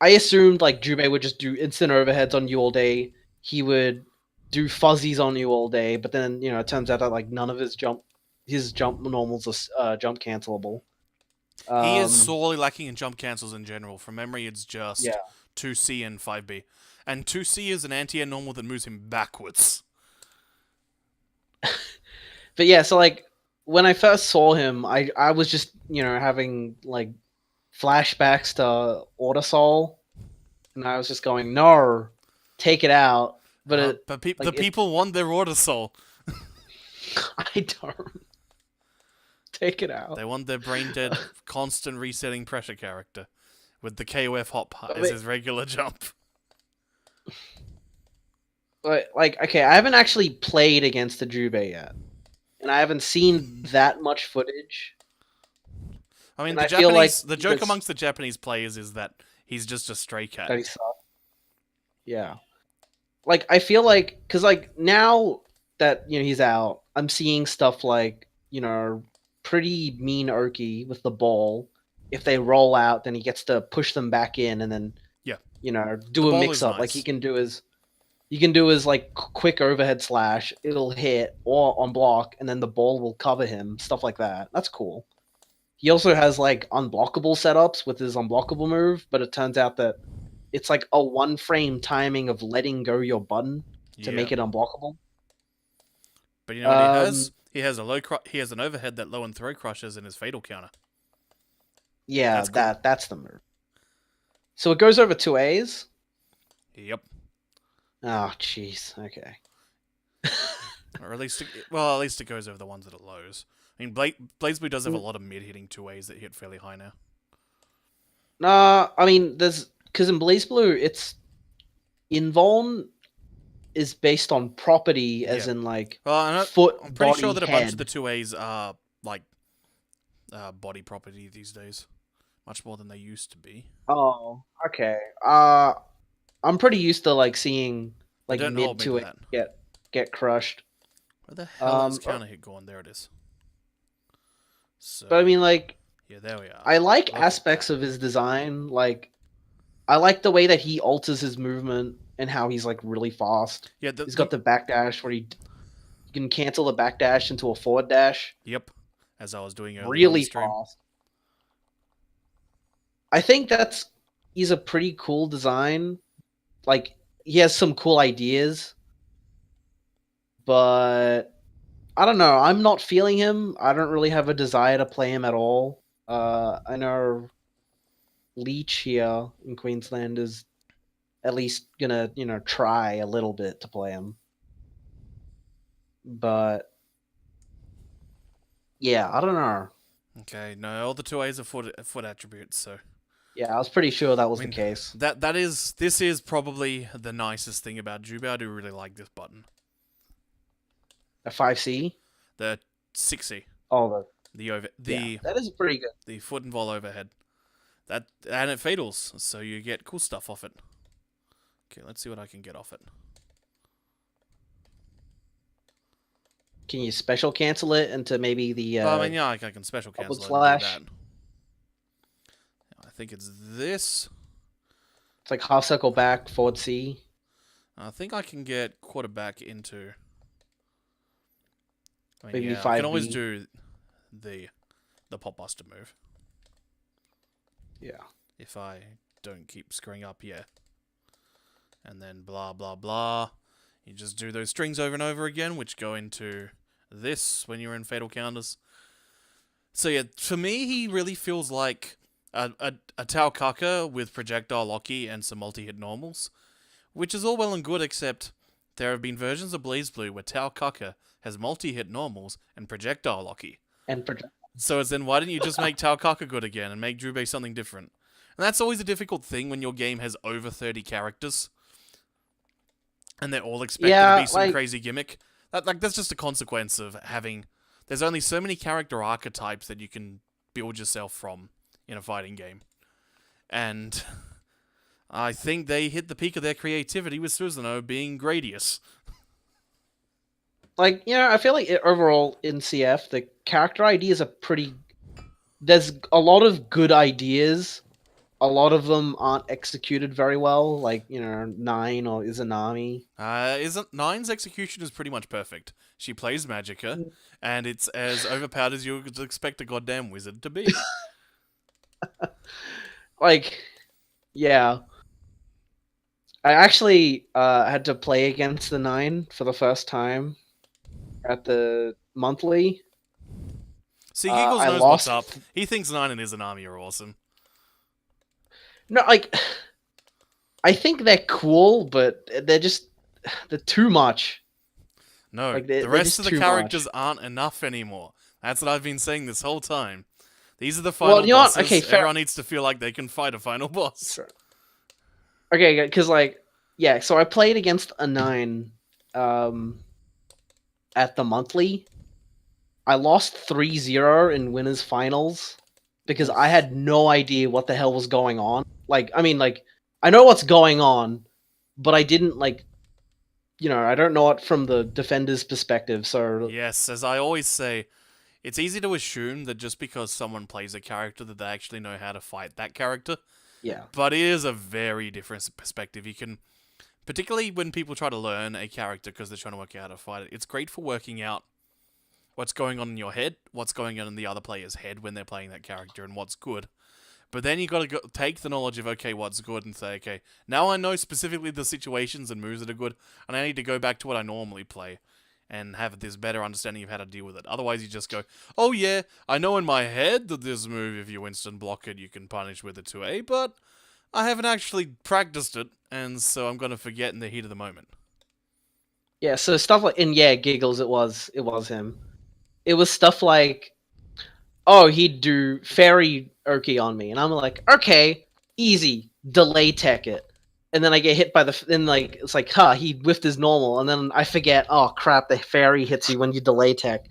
I assumed like Jubei would just do instant overheads on you all day. He would do fuzzies on you all day, but then it turns out that like none of his jump normals are jump cancelable. He is sorely lacking in jump cancels in general. From memory, it's just Yeah. 2C and 5B. And 2C is an anti-air normal that moves him backwards. But yeah, so like when I first saw him, I was just having like flashbacks to Autosol, and I was just going, no, take it out. But The people want their order soul. I don't. Take it out. They want their brain dead, constant resetting pressure character with the KOF hop as his regular jump. But like, okay, I haven't actually played against the Jubei yet, and I haven't seen that much footage. I mean, And the I feel like the joke amongst the Japanese players is that he's just a stray cat. that he saw. Yeah, like I feel like because like now that he's out, I'm seeing stuff like pretty mean Oki with the ball. If they roll out, then he gets to push them back in, and then Yeah. Do The a ball mix is up. nice. Like he can do his like quick overhead slash. It'll hit or on block, and then the ball will cover him. Stuff like that. That's cool. He also has like unblockable setups with his unblockable move, but it turns out that it's like a one frame timing of letting go your button to make it unblockable. But you know what he has? He has he has an overhead that low and throw crushes in his fatal counter. Yeah, That's cool. that's the move. So it goes over 2As? Yep. Oh, jeez. Okay. Or at least it goes over the ones that it lows. I mean, BlazBlue does have a lot of mid-hitting 2As that hit fairly high now. Nah, I mean, because in BlazBlue, it's invuln. is based on property, as Yeah. in like Well, foot, I'm pretty sure body, that a head. bunch of the 2As are like body property these days, much more than they used to be. Oh, okay. I'm pretty used to like seeing But like don't hold mid me to to that. get crushed. Where the hell is Um, counter hit gone? There it is. So but I mean, like, yeah, there we are. I like Look at aspects that. of his design. Like, I like the way that he alters his movement and how he's like really fast. Yeah, He's got the backdash where you can cancel the backdash into a forward dash. Yep, as I was doing earlier on the Really stream. fast. I think he's a pretty cool design. Like, he has some cool ideas, but I don't know. I'm not feeling him. I don't really have a desire to play him at all. I know Leech here in Queensland is at least gonna, try a little bit to play him. But yeah, I don't know. Okay, no, all the 2As are foot attributes, so Yeah, I was pretty sure that was I mean, the case. this is probably the nicest thing about Juba. I do really like this button. A 5C? The 6C. Oh, The that is pretty good. the foot and voll overhead. That and it fatals, so you get cool stuff off it. Okay, let's see what I can get off it. Can you special cancel it into maybe the I mean, yeah, I can special cancel it slash. and do that. I think it's this. It's like half circle back, forward C. I think I can get quarterback into. I mean, Maybe yeah, I can 5B. always do the pop buster move Yeah. if I don't keep screwing up. Yeah, and then blah blah blah. You just do those strings over and over again, which go into this when you're in fatal counters. So yeah, for me, he really feels like a Tau Kaka with projectile Locky and some multi-hit normals, which is all well and good, except there have been versions of BlazBlue where Tau Kaka has multi-hit normals and projectile Locky. So as then, why didn't you just make Tau Kaka good again and make Jubei something different? And that's always a difficult thing when your game has over 30 characters. And they're all expected to be some crazy gimmick. That's just a consequence of having. There's only so many character archetypes that you can build yourself from in a fighting game, and I think they hit the peak of their creativity with Susanoo being Gradius. Like, I feel like overall in CF the character ideas are pretty. There's a lot of good ideas. A lot of them aren't executed very well, like, 9 or Izanami. Isn't Nine's execution is pretty much perfect. She plays Magicka, and it's as overpowered as you would expect a goddamn wizard to be. Like, yeah. I actually had to play against the 9 for the first time at the monthly. See, Giggles knows what's up. He thinks 9 and Izanami are awesome. No, like, I think they're cool, but they're too much. No, Like, the rest of the characters aren't enough anymore. That's what I've been saying this whole time. These are the final bosses. Okay, everyone needs to feel like they can fight a final boss. Sure. Okay, because, like, yeah, so I played against a 9 at the monthly. I lost 3-0 in winners finals because I had no idea what the hell was going on. Like, I mean, like, I know what's going on, but I didn't, like, I don't know it from the defender's perspective, so... Yes, as I always say, it's easy to assume that just because someone plays a character that they actually know how to fight that character. Yeah. But it is a very different perspective. You can... Particularly when people try to learn a character because they're trying to work out how to fight it. It's great for working out what's going on in your head, what's going on in the other player's head when they're playing that character, and what's good. But then you got to take the knowledge of, okay, what's good, and say, okay, now I know specifically the situations and moves that are good, and I need to go back to what I normally play and have this better understanding of how to deal with it. Otherwise, you just go, oh yeah, I know in my head that this move, if you instant block it, you can punish with a 2A, but I haven't actually practiced it, and so I'm going to forget in the heat of the moment. Yeah, so stuff like... And yeah, Giggles, it was him. It was stuff like, oh, he'd do Fairy Oki on me. And I'm like, okay, easy, delay tech it. and then I get hit by then like it's like, huh, he whiffed his normal, and then I forget. Oh crap, the fairy hits you when you delay tech.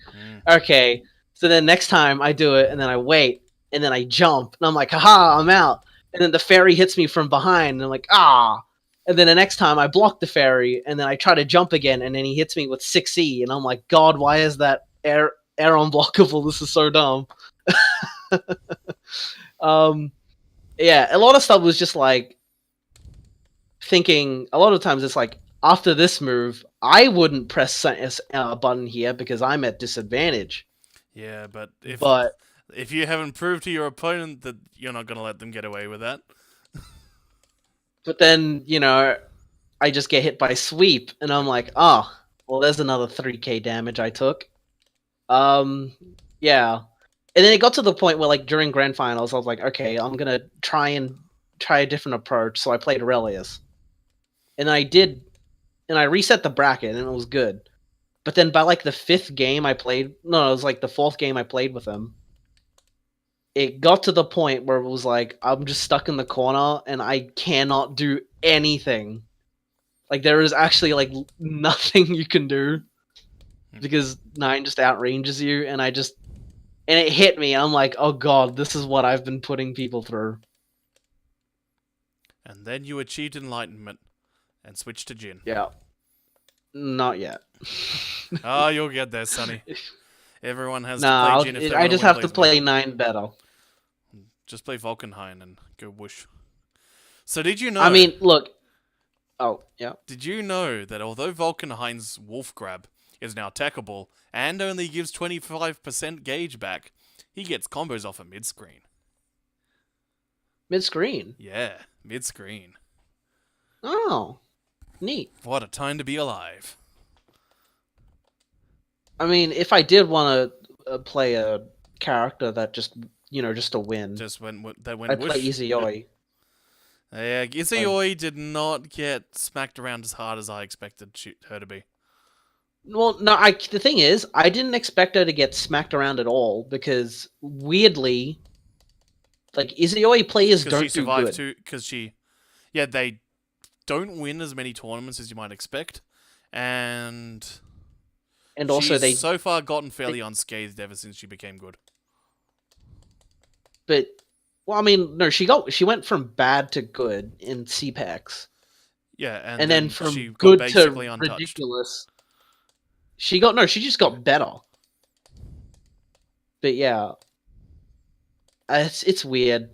Okay, so then next time I do it, and then I wait, and then I jump, and I'm like, haha, I'm out. And then the fairy hits me from behind, and I'm like, ah. And then the next time I block the fairy, and then I try to jump again, and then he hits me with 6E, and I'm like, God, why is that air unblockable? This is so dumb. Yeah, a lot of stuff was just like thinking. A lot of times it's like after this move, I wouldn't press a button here because I'm at disadvantage. Yeah, but But if you haven't proved to your opponent that you're not going to let them get away with that. But then, I just get hit by sweep, and I'm like, oh, well, there's another 3k damage I took. Yeah. And then it got to the point where, like, during grand finals, I was like, okay, I'm gonna try a different approach. So I played Aurelius, and I reset the bracket, and it was good. But then by like the fifth game I played, no, it was like the fourth game I played with him. It got to the point where it was like I'm just stuck in the corner and I cannot do anything. Like there is actually like nothing you can do because 9 just outranges you, and it hit me. I'm like, oh god, this is what I've been putting people through. And then you achieved enlightenment and switched to Jin. Yeah, not yet. Oh, you'll get there, Sonny. Everyone has to Nah, play Jin if they I just have to placement. play 9 better. Just play Valkenhayn and go whoosh. So did you know... I mean, look... Oh, yeah. Did you know that although Valkenhayn's Wolf Grab is now attackable and only gives 25% gauge back, he gets combos off a mid-screen? Mid-screen? Yeah, mid-screen. Oh, neat. What a time to be alive. I mean, if I did want to play a character that just to win, Just I'd I'd play Izuyoi. Yeah, Izuyoi did not get smacked around as hard as I expected her to be. Well, no, the thing is, I didn't expect her to get smacked around at all because weirdly, like Izuyoi players don't do good. Because they don't win as many tournaments as you might expect, and also she's so far gotten fairly unscathed ever since she became good. But well, I mean, no, she went from bad to good in CPAX. Yeah, and then from she good got basically to untouched. ridiculous. She just got better. But yeah, it's weird.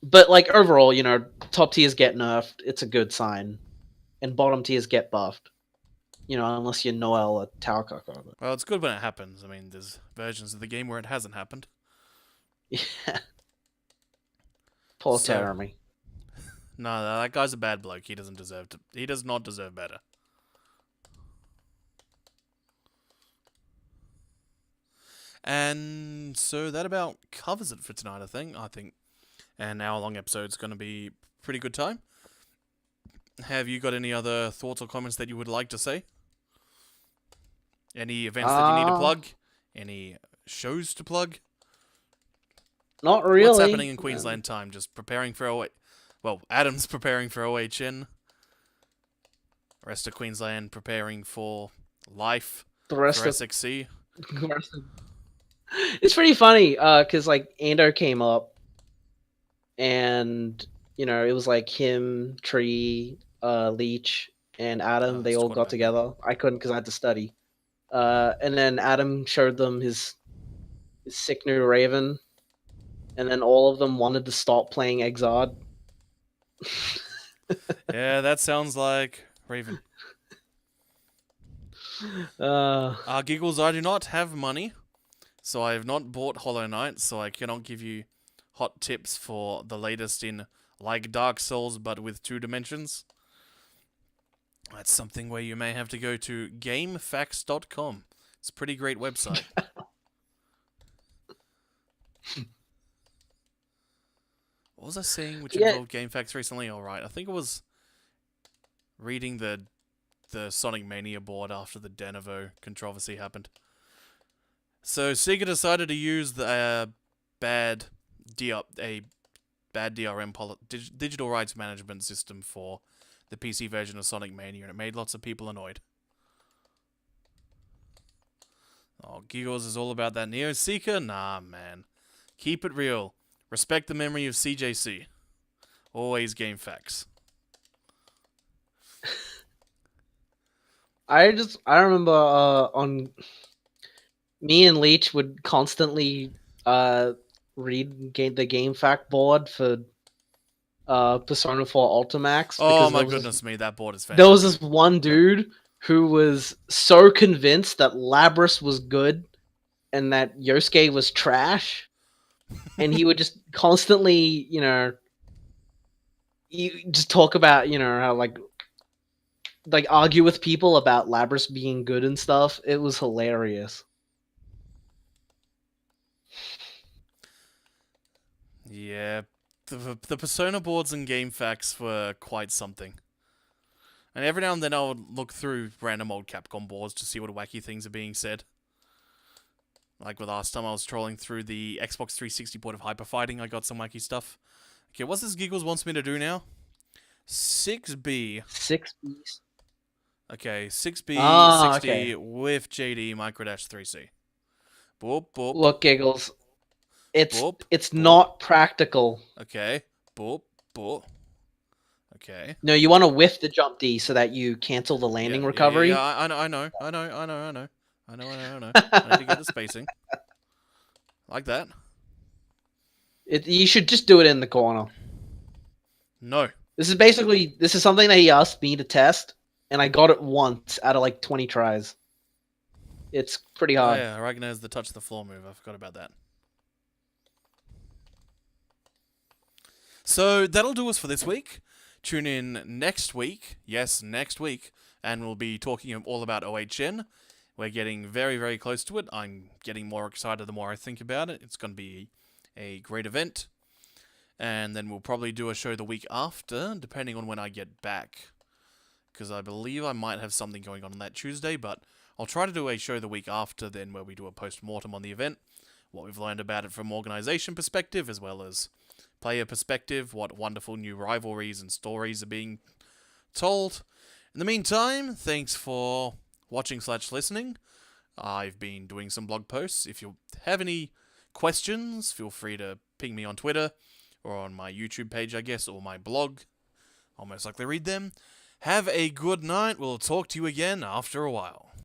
But like overall, top tiers get nerfed. It's a good sign, and bottom tiers get buffed. Unless you're Noel or Taokaka. Well, it's good when it happens. I mean, there's versions of the game where it hasn't happened. Yeah. Poor Jeremy. No, that guy's a bad bloke. He does not deserve better. And so that about covers it for tonight, I think. An hour-long episode's going to be pretty good time. Have you got any other thoughts or comments that you would like to say? Any events that you need to plug? Any shows to plug? Not really. What's happening in Queensland time? Just preparing for Adam's preparing for OHN. The rest of Queensland preparing for life. The rest for of SXC. It's pretty funny, because like Ando came up, and it was like him, Tree, Leech, and Adam. They all got together. I couldn't because I had to study. And then Adam showed them his sick new Raven, and then all of them wanted to stop playing Exard. Yeah, that sounds like Raven. Giggles, I do not have money, so I have not bought Hollow Knight, so I cannot give you hot tips for the latest in like Dark Souls, but with 2 dimensions. That's something where you may have to go to GameFAQs.com. It's a pretty great website. What was I seeing which involved GameFAQs recently? Alright, I think it was reading the Sonic Mania board after the Denevo controversy happened. So Sega decided to use the bad digital rights management system for the PC version of Sonic Mania, and it made lots of people annoyed. Oh, Giggles is all about that Neo Seeker? Nah, man. Keep it real. Respect the memory of CJC. Always game facts. I remember on me and Leech would constantly read the game fact board for Persona 4 Ultimax. Oh because my goodness me, that board is there was fantastic. this one dude who was so convinced that Labras was good and that Yosuke was trash, and he would just constantly, just talk about, how like argue with people about Labras being good and stuff. It was hilarious. Yeah, the Persona boards and game facts were quite something. And every now and then I would look through random old Capcom boards to see what wacky things are being said. Like with last time I was trolling through the Xbox 360 board of Hyper Fighting, I got some wacky stuff. Okay, what's this Giggles wants me to do now? 6B. 6Bs. Okay, 6B, Ah, 60 okay. with JD, Micro Dash 3C. Boop, boop, Look, Giggles. It's boop. it's boop. not practical. Okay, boop, boop. Okay. No, you want to whiff the jump D so that you cancel the landing recovery. Yeah, I know. I need to get the spacing. Like that. You should just do it in the corner. No. This is something that he asked me to test, and I got it once out of like 20 tries. It's pretty Oh hard. yeah, Ragnar has the touch the floor move. I forgot about that. So that'll do us for this week. Tune in next week. Yes, next week. And we'll be talking all about OHN. We're getting very, very close to it. I'm getting more excited the more I think about it. It's going to be a great event. And then we'll probably do a show the week after, depending on when I get back. Because I believe I might have something going on that Tuesday, but I'll try to do a show the week after then where we do a post-mortem on the event, what we've learned about it from organization perspective, as well as player perspective, what wonderful new rivalries and stories are being told. In the meantime, thanks for watching/listening. I've been doing some blog posts. If you have any questions, feel free to ping me on Twitter, or on my YouTube page, I guess, or my blog. I'll most likely read them. Have a good night. We'll talk to you again after a while.